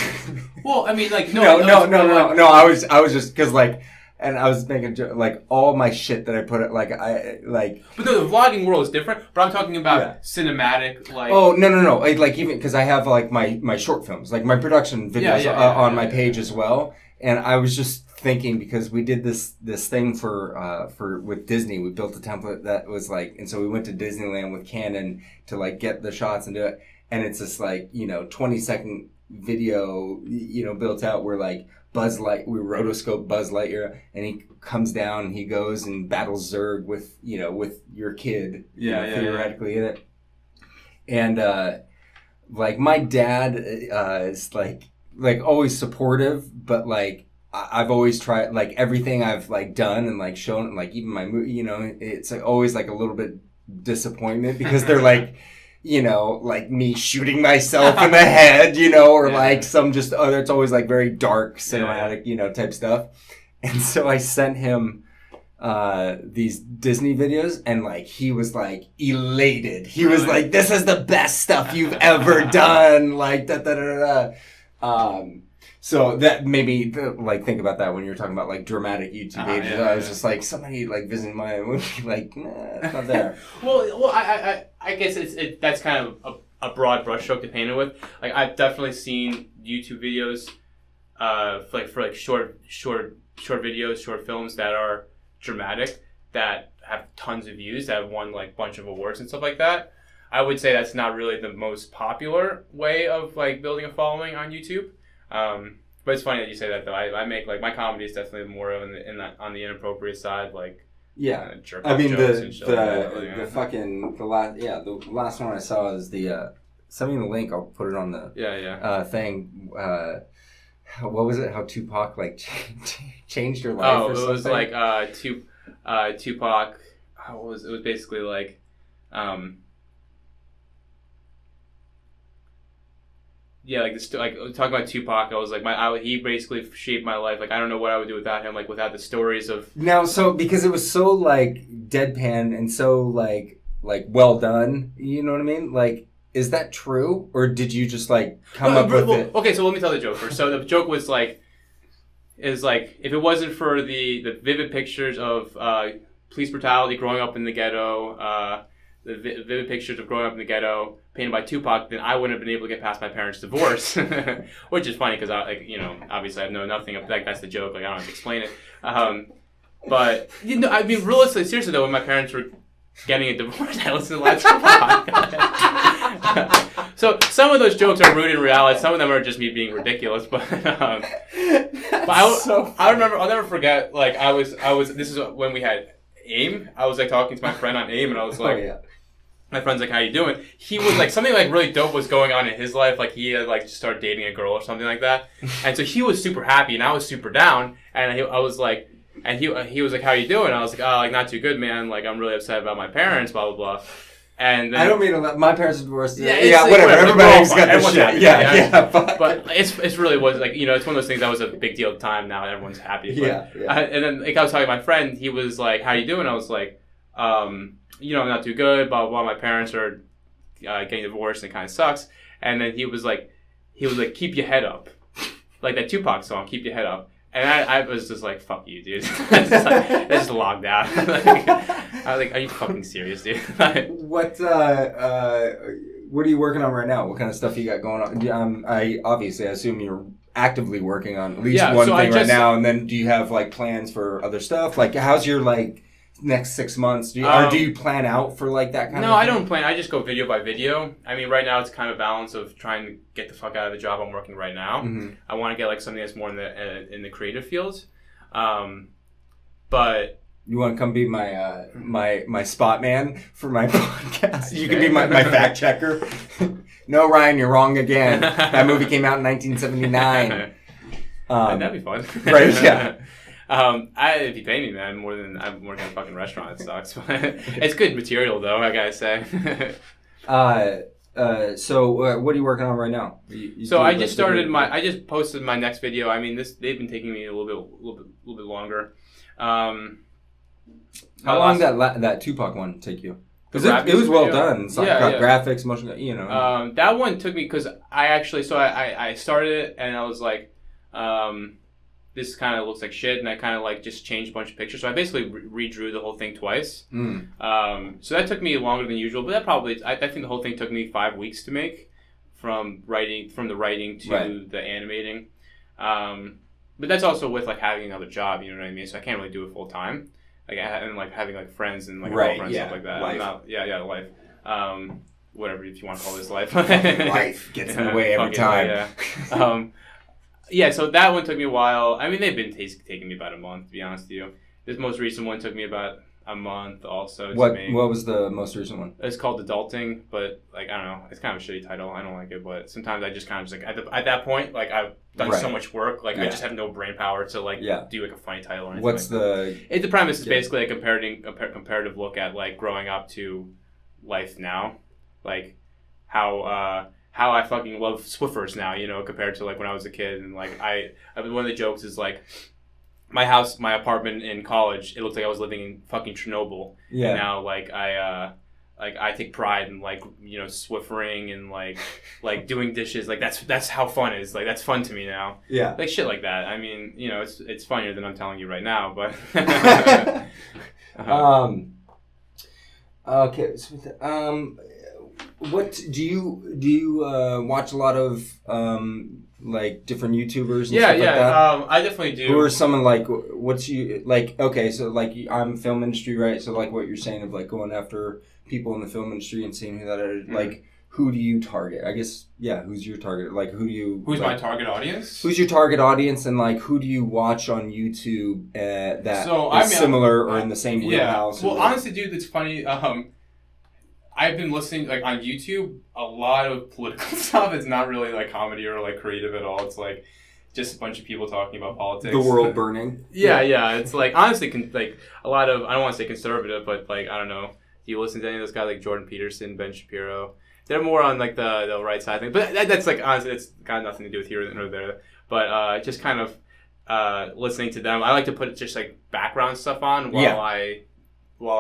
Well, I mean, like no. I was just because like, and I was making like all my shit that I put it like I like. But the vlogging world is different. But I'm talking about cinematic like. Oh no! Like even because I have like my short films, like my production videos on my page as well. And I was just thinking because we did this thing for with Disney, we built a template that was like, and so we went to Disneyland with Canon to like get the shots and do it, and it's this like 20-second video built out where like we rotoscope Buzz Lightyear, and he comes down and he goes and battles Zurg with your kid theoretically in it, and like my dad is like always supportive, but like I've always tried like everything I've like done and like shown like even my movie, it's like always like a little bit disappointment because they're like, like me shooting myself in the head, or like some just other, it's always like very dark cinematic, type stuff. And so I sent him these Disney videos, and like he was like elated. He was like, "This is the best stuff you've ever done!" Like da da da da. So that made me like think about that when you were talking about like dramatic YouTube pages. I was just like, somebody like visiting my movie, like, nah, it's not there. well, I guess that's kind of a broad brushstroke to paint it with. Like I've definitely seen YouTube videos, for short videos, short films that are dramatic, that have tons of views, that have won like bunch of awards and stuff like that. I would say that's not really the most popular way of like building a following on YouTube. But it's funny that you say that though. I make like my comedy is definitely more on the inappropriate side, like jerk off jokes and shit like that. The last one I saw is send me the link. I'll put it on the thing. What was it? How Tupac like changed your life? Oh, it was like Tupac. It was basically like like this, like talking about Tupac, I was like, he basically shaped my life. Like I don't know what I would do without him. Like without the stories of now. So because it was so like deadpan and so like well done. You know what I mean? Like, is that true, or did you just like come up with it? Okay, so let me tell the joke first. So the joke was like, if it wasn't for the vivid pictures of police brutality growing up in the ghetto, the vivid pictures of growing up in the ghetto painted by Tupac, then I wouldn't have been able to get past my parents' divorce, which is funny because obviously I know nothing of like that's the joke. Like I don't have to explain it. But I mean, realistically, seriously though, when my parents were getting a divorce, I listened to lots of Tupac. So some of those jokes are rooted in reality. Some of them are just me being ridiculous. But I remember, I'll never forget. Like I was. This is when we had AIM. I was like talking to my friend on AIM, and I was like, my friend's like, "How you doing?" He was like, something like really dope was going on in his life. Like he had like just started dating a girl or something like that, and so he was super happy, and I was super down. And I was like, and he was like, "How you doing?" I was like, "Oh, like not too good, man. Like I'm really upset about my parents, blah blah blah." And then, I don't mean to let my parents are divorced. Yeah, like, whatever. Everybody's got their shit. But it's really was like it's one of those things that was a big deal at the time. Now everyone's happy. But, and then like I was talking to my friend. He was like, "How you doing?" I was like, not too good. Blah blah blah. My parents are getting divorced, and it kind of sucks. And then he was like, "Keep your head up," like that Tupac song, "Keep Your Head Up." And I was just like, "Fuck you, dude." I just logged out. I was like, "Are you fucking serious, dude?" What What are you working on right now? What kind of stuff you got going on? I assume you're actively working on at least one thing right now, and then do you have like plans for other stuff? Like, how's your like next 6 months? Do you plan out for like that kind of thing? No, I don't plan. I just go video by video. I mean, right now it's kind of a balance of trying to get the fuck out of the job I'm working right now. Mm-hmm. I want to get like something that's more in the creative field. But you want to come be my my spot man for my podcast? You can be my fact checker. No, Ryan, you're wrong again. That movie came out in 1979. That'd be fun. Right? Yeah. If you pay me, man, more than I'm working in a fucking restaurant, it sucks. It's good material, though, I gotta say. So what are you working on right now? So I just I just posted my next video. I mean, they've been taking me a little bit longer. How long that Tupac one take you? Because it was well done. It's like got graphics, motion, that one took me because I started it and I was like, this kind of looks like shit, and I kind of like just changed a bunch of pictures. So I basically redrew the whole thing twice. So that took me longer than usual, but I think the whole thing took me 5 weeks to make, from the writing to the animating. But that's also with like having another job, you know what I mean? So I can't really do it full time. And like having like friends and like girlfriends, stuff like that. Life. Whatever, if you want to call this life. Life gets in the way every time. So that one took me a while. I mean, they've been taking me about a month, to be honest with you. This most recent one took me about a month also. What was the most recent one? It's called Adulting, but like, I don't know. It's kind of a shitty title. I don't like it, but sometimes I just kind of just like, at that point, like I've done so much work, like I just have no brain power to like do like a funny title or anything. The premise is basically a comparative look at like growing up to life now. Like how I fucking love Swiffers now, you know, compared to like when I was a kid. And like one of the jokes is like, my apartment in college, it looked like I was living in fucking Chernobyl. Yeah. And now like I take pride in like, you know, Swiffering and like doing dishes. Like that's how fun is. Like that's fun to me now. Yeah. Like shit like that. I mean, you know, it's funnier than I'm telling you right now, but okay. So, what do you watch a lot of like different YouTubers and stuff like that? I definitely do. Who are someone like okay, so like I'm film industry, right? So like what you're saying of like going after people in the film industry and seeing who that is, like who do you target? I guess who's your target? Like who's my target audience? Who's your target audience, and like who do you watch on YouTube that is similar or in the same wheelhouse? Well, honestly, dude, it's funny. I've been listening, like, on YouTube, a lot of political stuff. It's not really, like, comedy or, like, creative at all. It's, like, just a bunch of people talking about politics. The world burning. Yeah. It's, like, honestly, like, a lot of, I don't want to say conservative, but, like, I don't know. Do you listen to any of those guys, like Jordan Peterson, Ben Shapiro? They're more on, like, the right side thing. But that's, like, honestly, it's got nothing to do with here or there. But just kind of listening to them. I like to put just, like, background stuff on while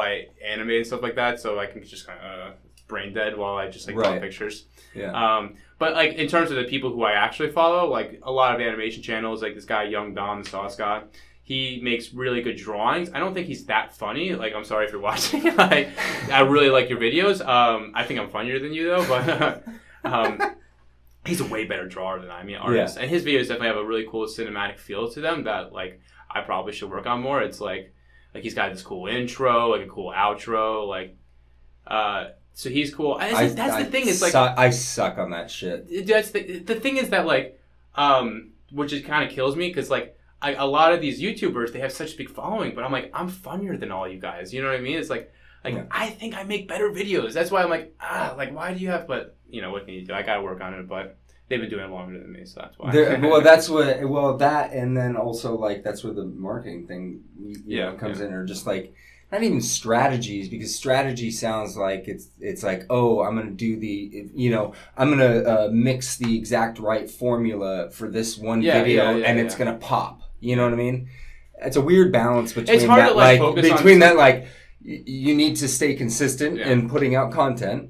I animate and stuff like that, so I can just kind of brain dead while I just like draw pictures. Yeah. But like in terms of the people who I actually follow, like a lot of animation channels, like this guy Young Dom, the Sauce guy, he makes really good drawings. I don't think he's that funny. Like, I'm sorry if you're watching. Like, I really like your videos. I think I'm funnier than you though, but he's a way better drawer than I. I mean, artist, and his videos definitely have a really cool cinematic feel to them that like I probably should work on more. It's like he's got this cool intro, like a cool outro, like, so he's cool. That's the thing. It's like I suck on that shit. That's the thing is that like, which just kind of kills me because like a lot of these YouTubers, they have such a big following, but I'm like, I'm funnier than all you guys. You know what I mean? It's like I think I make better videos. That's why I'm like, like why do you have? But you know what can you do? I gotta work on it, but. They've been doing it longer than me, so that's why. That, and then also, like, that's where the marketing thing comes in, or just, like, not even strategies, because strategy sounds like it's like, oh, I'm going to do I'm going to mix the exact right formula for this one video, and it's going to pop. You know what I mean? It's a weird balance between it's hard that, to, like, focus between on that, like, you need to stay consistent in putting out content,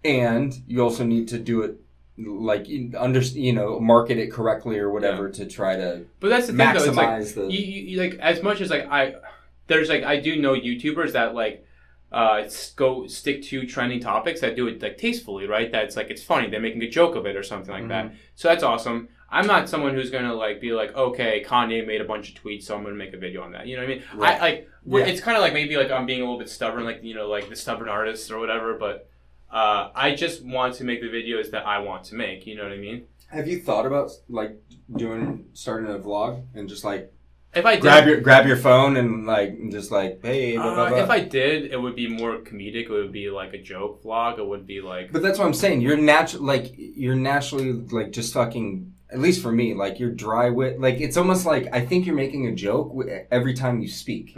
and you also need to do it like market it correctly or whatever to try to but that's the thing maximize though, it's like, you like as much as like I do know YouTubers that like go stick to trending topics that do it like tastefully, right? That's like it's funny. They're making a joke of it or something like that. So that's awesome. I'm not someone who's gonna like be like, okay, Kanye made a bunch of tweets, so I'm gonna make a video on that. You know what I mean? Right. It's kind of like maybe like I'm being a little bit stubborn, like like the stubborn artist or whatever. But I just want to make the videos that I want to make. You know what I mean? Have you thought about like starting a vlog and just like if I did, grab your phone and like just like hey blah, blah, blah. If I did, it would be more comedic. It would be like a joke vlog. It would be like. But that's what I'm saying. You're naturally like just fucking. At least for me, like you're dry wit. Like it's almost like I think you're making a joke every time you speak.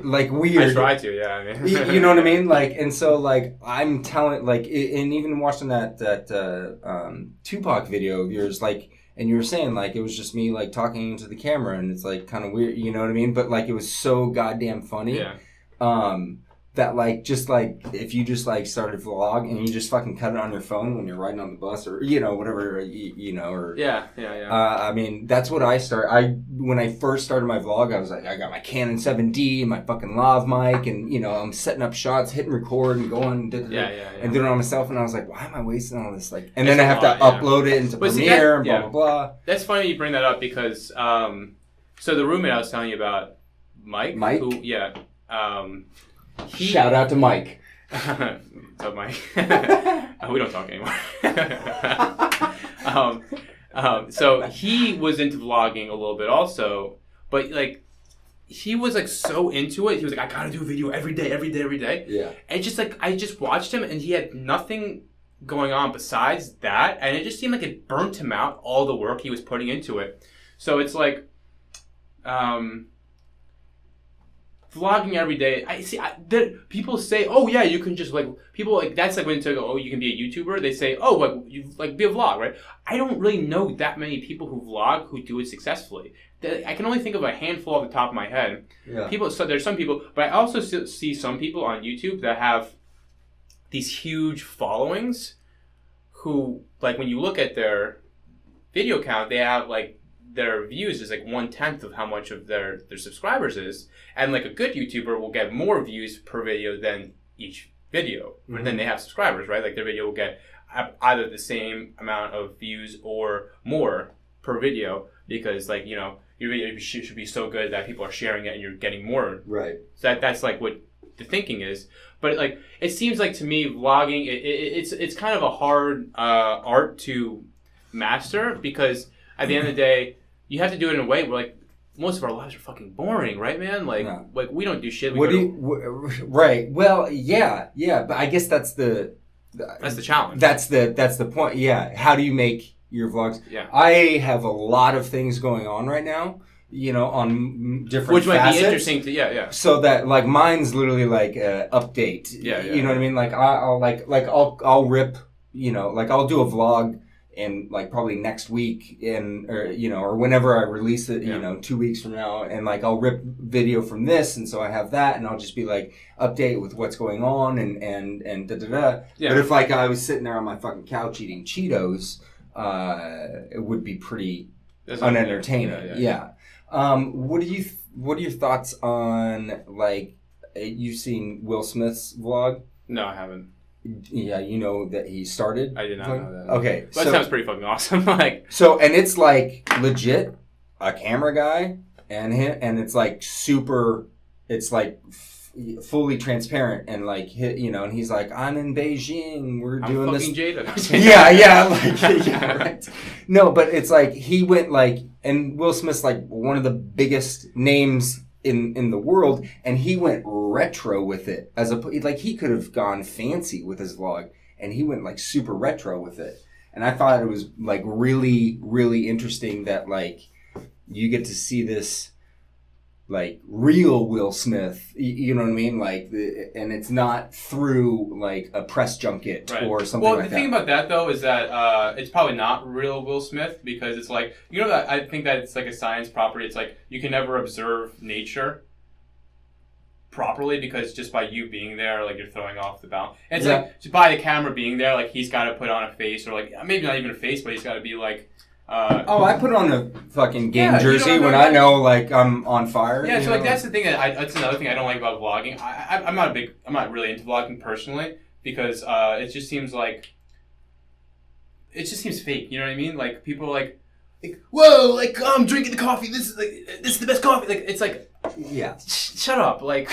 Like weird. I try to, yeah. I mean. You know what I mean? Like, and so like I'm telling, like, and even watching that Tupac video of yours, like, and you were saying like it was just me like talking into the camera, and it's like kind of weird. You know what I mean? But like it was so goddamn funny. Yeah. That like just like if you just like started a vlog and you just fucking cut it on your phone when you're riding on the bus or whatever or yeah. I mean that's what when I first started my vlog I was like I got my Canon 7D and my fucking lav mic and I'm setting up shots, hitting record and going and doing it on myself, and I was like why am I wasting all this like and then I have to upload it into Premiere and blah blah blah. That's funny you bring that up because so the roommate I was telling you about, Mike who shout out to Mike. What's up, Mike? We don't talk anymore. So he was into vlogging a little bit also, but like he was like so into it. He was like, I gotta do a video every day. Yeah. And just like I just watched him, and he had nothing going on besides that, and it just seemed like it burnt him out all the work he was putting into it. So it's like, vlogging every day. I see. People say, "Oh yeah, you can just like." People like that's like when they go, "Oh, you can be a YouTuber." They say, "Oh, like you like be a vlog, right?" I don't really know that many people who vlog who do it successfully. I can only think of a handful off the top of my head. Yeah. So there's some people, but I also see some people on YouTube that have these huge followings. Who like when you look at their video count, they have like. Their views is like 1/10 of how much of their subscribers is, and like a good YouTuber will get more views per video than each video, but then they have subscribers, right? Like their video will get either the same amount of views or more per video because like your video should be so good that people are sharing it and you're getting more. Right. So that's like what the thinking is, but like it seems like to me vlogging it's kind of a hard art to master because at the end of the day. You have to do it in a way where, like, most of our lives are fucking boring, right, man? Like, like we don't do shit. Right. Well, yeah, but I guess that's the challenge. That's the point. Yeah. How do you make your vlogs? Yeah. I have a lot of things going on right now. On different which might facets. Be interesting to yeah. So that like mine's literally like update. Yeah. You know what I mean? Like I'll rip. Like I'll do a vlog. And like probably next week or whenever I release it, 2 weeks from now, and like I'll rip video from this, and so I have that, and I'll just be like update with what's going on and da da da. Yeah. But if like I was sitting there on my fucking couch eating Cheetos, it would be pretty unentertaining. Yeah. What are your thoughts on like you've seen Will Smith's vlog? No, I haven't. Yeah, you know that he started. I did not know that. Okay, but that sounds pretty fucking awesome. Like and it's like legit a camera guy and him, and it's like super. It's like fully transparent and like and he's like, I'm in Beijing. We're doing this. Jada. yeah, right. No, but it's like he went like, and Will Smith's like one of the biggest names. In the world, and he went retro with it like he could have gone fancy with his vlog, and he went like super retro with it, and I thought it was like really really interesting that like you get to see this like real Will Smith, you know what I mean, like and it's not through like a press junket or something like that. Well, the thing about that though is that it's probably not real Will Smith because it's like that I think that it's like a science property. It's like you can never observe nature properly because just by you being there, like you're throwing off the balance. It's like just by the camera being there, like he's got to put on a face or like maybe not even a face, but he's got to be like I put on a fucking game jersey when like, I know like I'm on fire. Yeah, so like that's the thing that's another thing I don't like about vlogging. I'm not really into vlogging personally because it just seems fake. You know what I mean? Like people are like whoa, like I'm drinking the coffee. This is the best coffee. Like it's like yeah, shut up. Like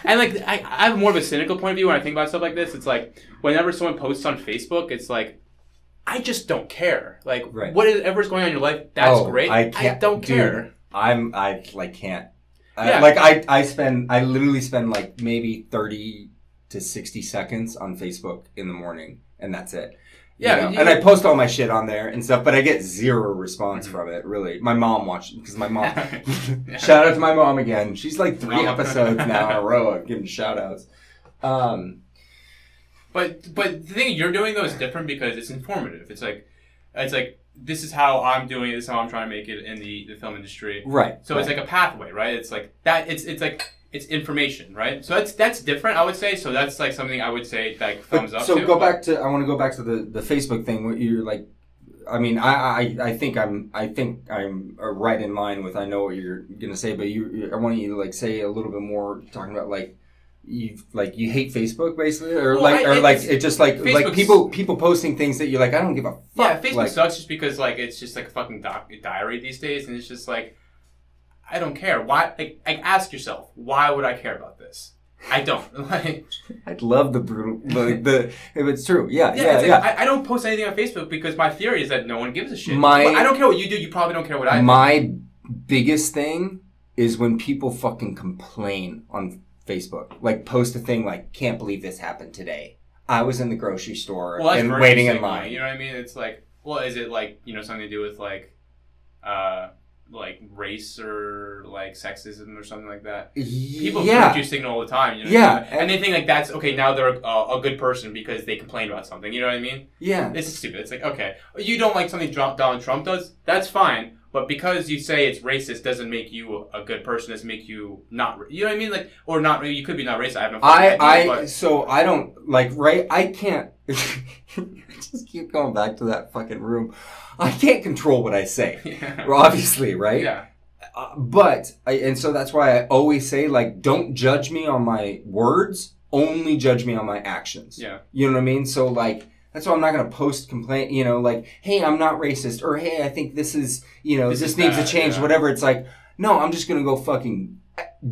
and like I have more of a cynical point of view when I think about stuff like this. It's like whenever someone posts on Facebook, it's like I just don't care. Like whatever's going on in your life, that's great. I don't care. I can't. Yeah. I literally spend like maybe 30 to 60 seconds on Facebook in the morning, and that's it. Yeah, and I post all my shit on there and stuff, but I get zero response from it, really. My mom watched it, because my mom... Shout out to my mom again. She's like 3 episodes now in a row of giving shout outs. But the thing you're doing, though, is different because it's informative. It's like this is how I'm doing it, this is how I'm trying to make it in the film industry. Right. So it's like a pathway, right? It's like that, it's like... It's information, right? So that's different, I would say. So that's like something I would say like thumbs up. So I want to go back to the Facebook thing. What you're like, I mean, I think I'm right in line with. I know what you're gonna say, but I want you to like say a little bit more, talking about like you hate Facebook basically, or it's just like people posting things that you're like, I don't give a fuck. Yeah, Facebook sucks just because like it's just like a fucking diary these days, and it's just like. I don't care. Why? Like, ask yourself, why would I care about this? I don't. Like, I'd love the brutal, if it's true. Yeah. I don't post anything on Facebook because my theory is that no one gives a shit. I don't care what you do. You probably don't care what I do. My biggest thing is when people fucking complain on Facebook. Like, post a thing like, can't believe this happened today. I was in the grocery store and waiting in line. You know what I mean? It's like, well, is it like, something to do with like race or like sexism or something like that. People virtue signal all the time. You know what I mean? And they think like that's okay. Now they're a good person because they complain about something. You know what I mean? Yeah. It's stupid. It's like okay, you don't like something Donald Trump does. That's fine. But because you say it's racist doesn't make you a good person. Doesn't make you not. You know what I mean? Like or not. You could be not racist. I have no. Idea, so I don't like I can't. Just keep going back to that fucking room. I can't control what I say. Yeah. Obviously, right? Yeah. And so that's why I always say, like, don't judge me on my words, only judge me on my actions. Yeah. You know what I mean? So, like, that's why I'm not going to post complaint, like, hey, I'm not racist, or hey, I think this is, this needs to change, whatever. It's like, no, I'm just going to go fucking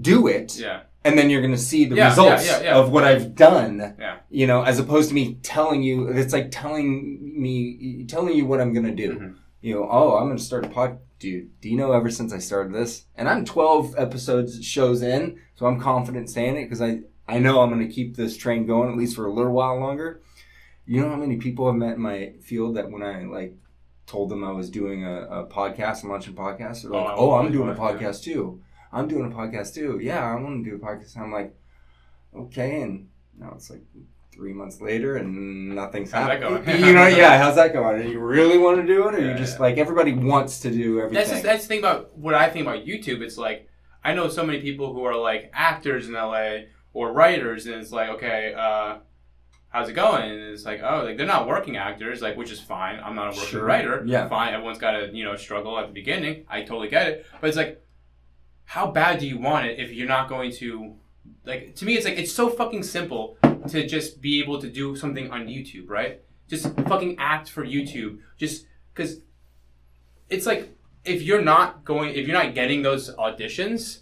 do it. Yeah. And then you're going to see the results of what I've done, as opposed to me telling you. It's like telling you what I'm going to do. Mm-hmm. I'm going to start a pod. Dude, do you know ever since I started this? And I'm 12 shows in, so I'm confident saying it because I know I'm going to keep this train going at least for a little while longer. You know how many people I've met in my field that when I told them I was doing a podcast and launching a podcast, they're like, I'm doing a podcast too. I'm doing a podcast too. Yeah, I want to do a podcast. And I'm like, okay. And now it's like 3 months later and nothing's happening. How's that going? How's that going? Do you really want to do it? Or you just like, everybody wants to do everything? That's the thing about what I think about YouTube. It's like, I know so many people who are like actors in LA or writers, and it's like, okay, how's it going? And it's like, they're not working actors, which is fine. I'm not a working writer. Yeah. Fine. Everyone's got to, struggle at the beginning. I totally get it. But it's like, how bad do you want it if you're not going to, to me, it's like, it's so fucking simple to just be able to do something on YouTube, right? Just fucking act for YouTube. Just, because it's like, if you're not getting those auditions,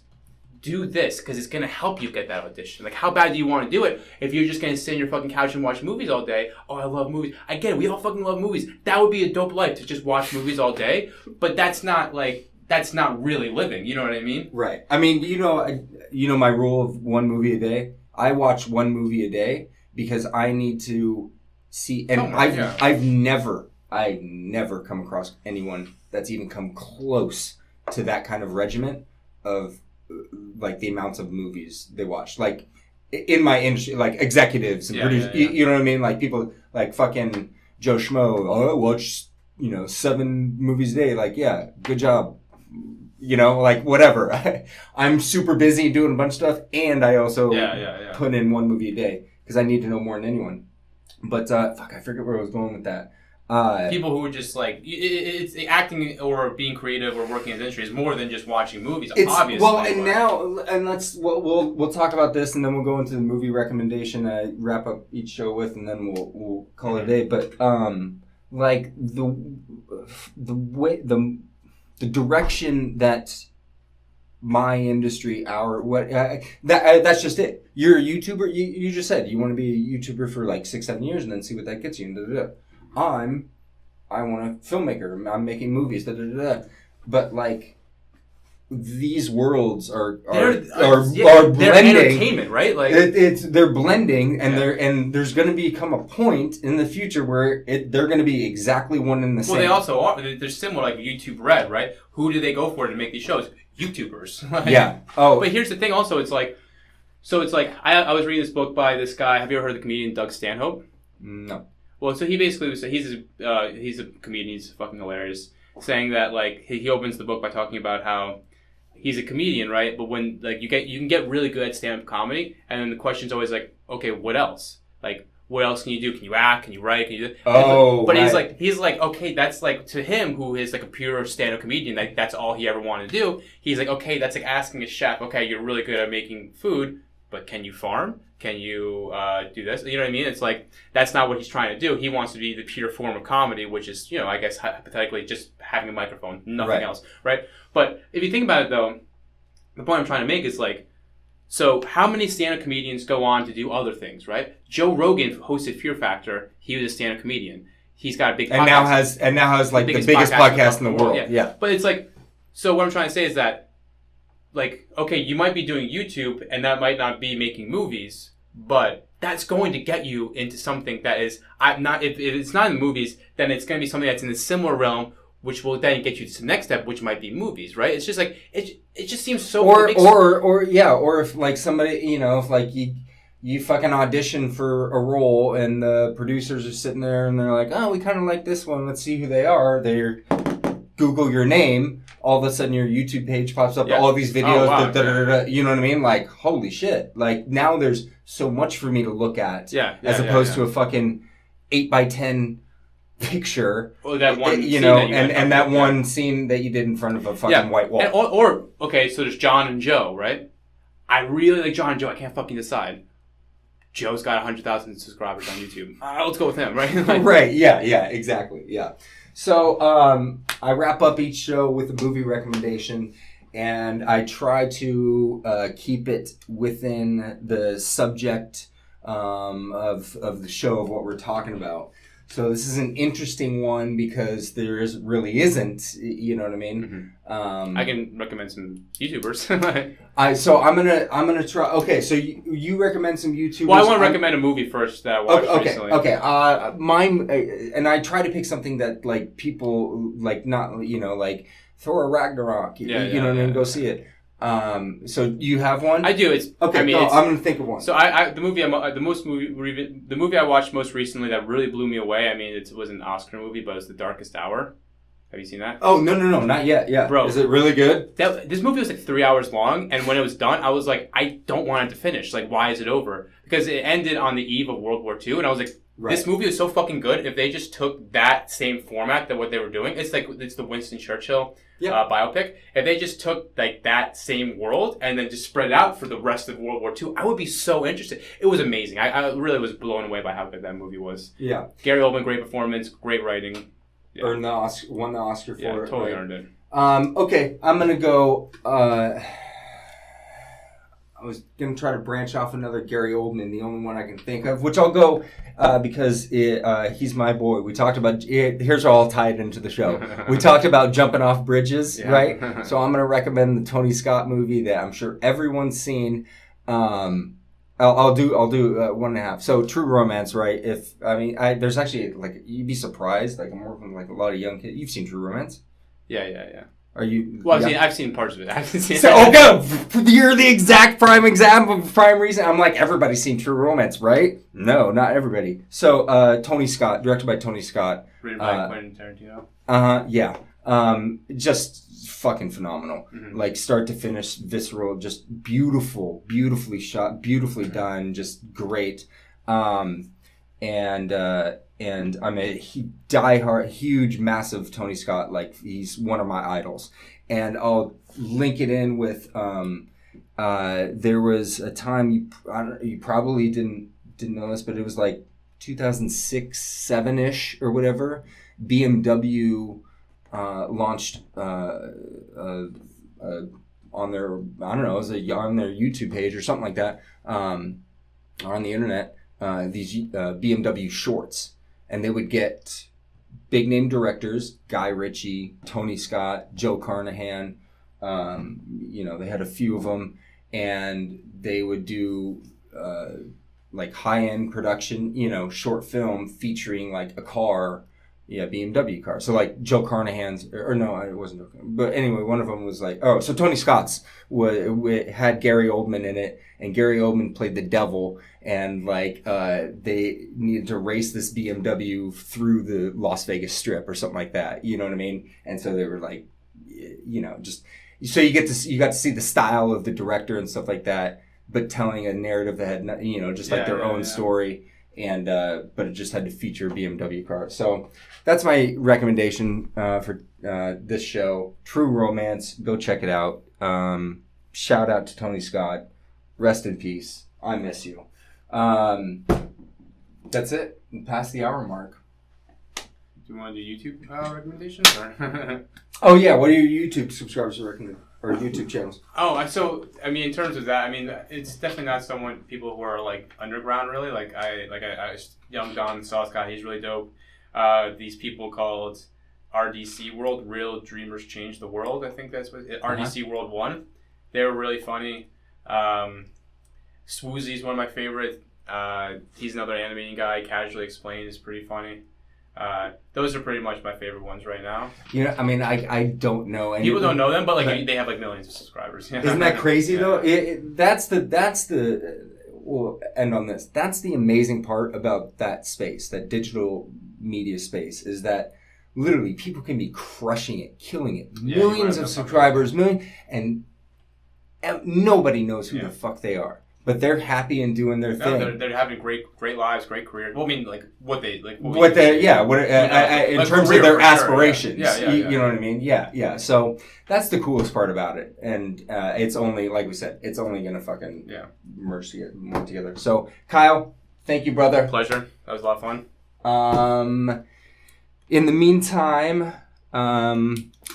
do this, because it's going to help you get that audition. Like, how bad do you want to do it if you're just going to sit on your fucking couch and watch movies all day? Oh, I love movies. I get it. We all fucking love movies. That would be a dope life, to just watch movies all day. But that's not really living. You know what I mean? Right. I mean, my rule of one movie a day. I watch one movie a day because I need to see. And I've never come across anyone that's even come close to that kind of regiment of the amounts of movies they watch. Like in my industry, like executives and producers. You know what I mean? Like people like fucking Joe Schmo. Oh, I watch 7 movies a day. Like, yeah, good job. Whatever. I'm super busy doing a bunch of stuff, and I also put in one movie a day because I need to know more than anyone. But I forget where I was going with that. People who are just like it's acting or being creative or working in the industry is more than just watching movies. Obviously, well, and we'll talk about this, and then we'll go into the movie recommendation. I wrap up each show with, and then we'll call it a day. But like the way the direction that my industry, that's just it. You're a YouTuber. You just said you want to be a YouTuber for like 6-7 years, and then see what that gets you. And I want a filmmaker. I'm making movies. But like these worlds are blending. They're entertainment, right? Like they're blending, and there's going to become a point in the future where they're going to be exactly one and the same. Well, they also are. They're similar, like YouTube Red, right? Who do they go for to make these shows? YouTubers. Like, yeah. Oh. But here's the thing. Also, it's like I was reading this book by this guy. Have you ever heard of the comedian Doug Stanhope? No. Well, so he basically was he's a comedian. He's fucking hilarious. Saying that like he opens the book by talking about how he's a comedian, right? But when like you can get really good at stand-up comedy, and then the question's always like, okay, what else? Like, what else can you do? Can you act? Can you write? Can you do? But right. he's like, okay, that's like to him who is like a pure stand-up comedian. Like that's all he ever wanted to do. He's like, okay, that's like asking a chef, okay, you're really good at making food, but can you farm? Can you do this? You know what I mean? It's like, that's not what he's trying to do. He wants to be the pure form of comedy, which is, you know, I guess hypothetically just having a microphone, nothing else, right? But if you think about it though, the point I'm trying to make is like, so how many stand-up comedians go on to do other things, right? Joe Rogan hosted Fear Factor. He was a stand-up comedian. He's got a big podcast. And now has like the biggest podcast in the world. Yeah. But it's like, so what I'm trying to say is that, like, okay, you might be doing YouTube and that might not be making movies, but that's going to get you into something that is if it's not in the movies, then it's going to be something that's in a similar realm, which will then get you to the next step, which might be movies, right? It's just like it just seems so. Or if like somebody, you know, if like you fucking audition for a role and the producers are sitting there and they're like, oh, we kind of like this one. Let's see who they are. They're Google your name. All of a sudden, your YouTube page pops up. All of these videos. You know what I mean? Like, holy shit! Like now, there's so much for me to look at. As opposed to a fucking 8x10 picture. Or that one, you know, and that one scene that you did in front of a fucking white wall. And, okay, so there's John and Joe, right? I really like John and Joe. I can't fucking decide. Joe's got 100,000 subscribers on YouTube. Let's go with him, right? Like, right. Yeah. Exactly. Yeah. So I wrap up each show with a movie recommendation, and I try to keep it within the subject of the show of what we're talking about. So this is an interesting one because really isn't, you know what I mean? Mm-hmm. I can recommend some YouTubers. So I'm gonna try. Okay, so you recommend some YouTubers. Well, I want to recommend a movie first that I watched recently. Okay. Mine, and I try to pick something that like people like, not, you know, like Thor Ragnarok. You know what I mean? Go see it. So you have one? I do. It's okay. I'm gonna think of one. So the movie I watched most recently that really blew me away. I mean, it was an Oscar movie, but it's The Darkest Hour. Have you seen that? Oh no, not yet. Yeah, bro, is it really good? This movie was like 3 hours long, and when it was done, I was like, I don't want it to finish. Like, why is it over? Because it ended on the eve of World War II, and I was like, this movie is so fucking good. If they just took that same format that what they were doing, it's the Winston Churchill biopic. If they just took like that same world and then just spread it out for the rest of World War II, I would be so interested. It was amazing. I really was blown away by how good that movie was. Yeah. Gary Oldman, great performance, great writing. Yeah. Won the Oscar for it. Yeah, totally earned it. Okay, I'm gonna go. I was gonna try to branch off another Gary Oldman, the only one I can think of, which I'll go because he's my boy. We talked about it. Here's all tied into the show. We talked about jumping off bridges, right? So I'm gonna recommend the Tony Scott movie that I'm sure everyone's seen. I'll do 1.5. So True Romance, right? There's actually like, you'd be surprised. Like, I'm working with like a lot of young kids. You've seen True Romance? Yeah. Are you? Well, I've seen parts of it. I haven't seen. So okay, you're the exact prime example, prime reason. I'm like, everybody's seen True Romance, right? No, not everybody. So Tony Scott, directed by Tony Scott. Written by Quentin Tarantino. Yeah. Just fucking phenomenal. Mm-hmm. Like start to finish, visceral, just beautifully shot, beautifully done, just great. And and I'm a diehard, huge, massive Tony Scott. Like, he's one of my idols. And I'll link it in with, there was a time, you probably didn't know this, but it was like 2006, 7-ish or whatever. BMW launched on their, I don't know, it was on their YouTube page or something like that, or on the internet, these BMW shorts. And they would get big name directors, Guy Ritchie, Tony Scott, Joe Carnahan, they had a few of them, and they would do like high-end production, short film featuring like a car, BMW car. So like Joe Carnahan's, or no, it wasn't Joe Carnahan. But anyway, one of them was like, so Tony Scott's had Gary Oldman in it, and Gary Oldman played the devil, and like they needed to race this BMW through the Las Vegas Strip or something like that. You know what I mean? And so they were like, just so you got to see the style of the director and stuff like that, but telling a narrative that had just like their own story. And but it just had to feature a BMW car. So that's my recommendation for this show. True Romance. Go check it out. Shout out to Tony Scott. Rest in peace. I miss you. That's it. Past the hour mark. Do you want to do YouTube recommendations? Or? Oh yeah. What are your YouTube subscribers recommend? Or YouTube channels? In terms of that, it's definitely not people who are like underground really. Like Young Don Sauce Guy, he's really dope. These people called RDC World, Real Dreamers Change the World. I think that's what RDC World 1. They were really funny. Swoozy's one of my favorite. He's another animating guy. Casually Explained is pretty funny. Those are pretty much my favorite ones right now. I don't know any. People don't know them, but they have like millions of subscribers. Isn't that crazy though? We'll end on this. That's the amazing part about that space, that digital media space, is that literally people can be crushing it, killing it, millions of subscribers, and nobody knows who the fuck they are. But they're happy and doing their thing. They're having great lives, great careers. Well, in terms of their aspirations. You know what I mean? Yeah. So that's the coolest part about it, and it's only, like we said, it's only gonna fucking merge more together. So Kyle, thank you, brother. Pleasure. That was a lot of fun. In the meantime,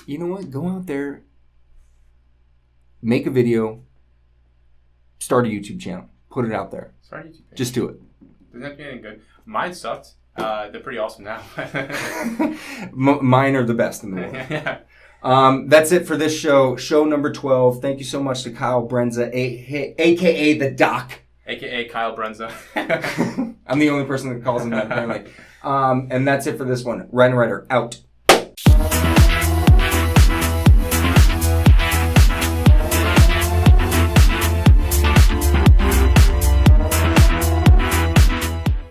you know what? Go out there, make a video. Start a YouTube channel. Put it out there. Start a YouTube page. Just do it. Doesn't have to be anything good. Mine sucked. They're pretty awesome now. Mine are the best in the world. That's it for this show. Show number 12. Thank you so much to Kyle Brenza, a.k.a. the Doc. A.k.a. Kyle Brenza. I'm the only person that calls him that, apparently. And that's it for this one. RynoRyder out.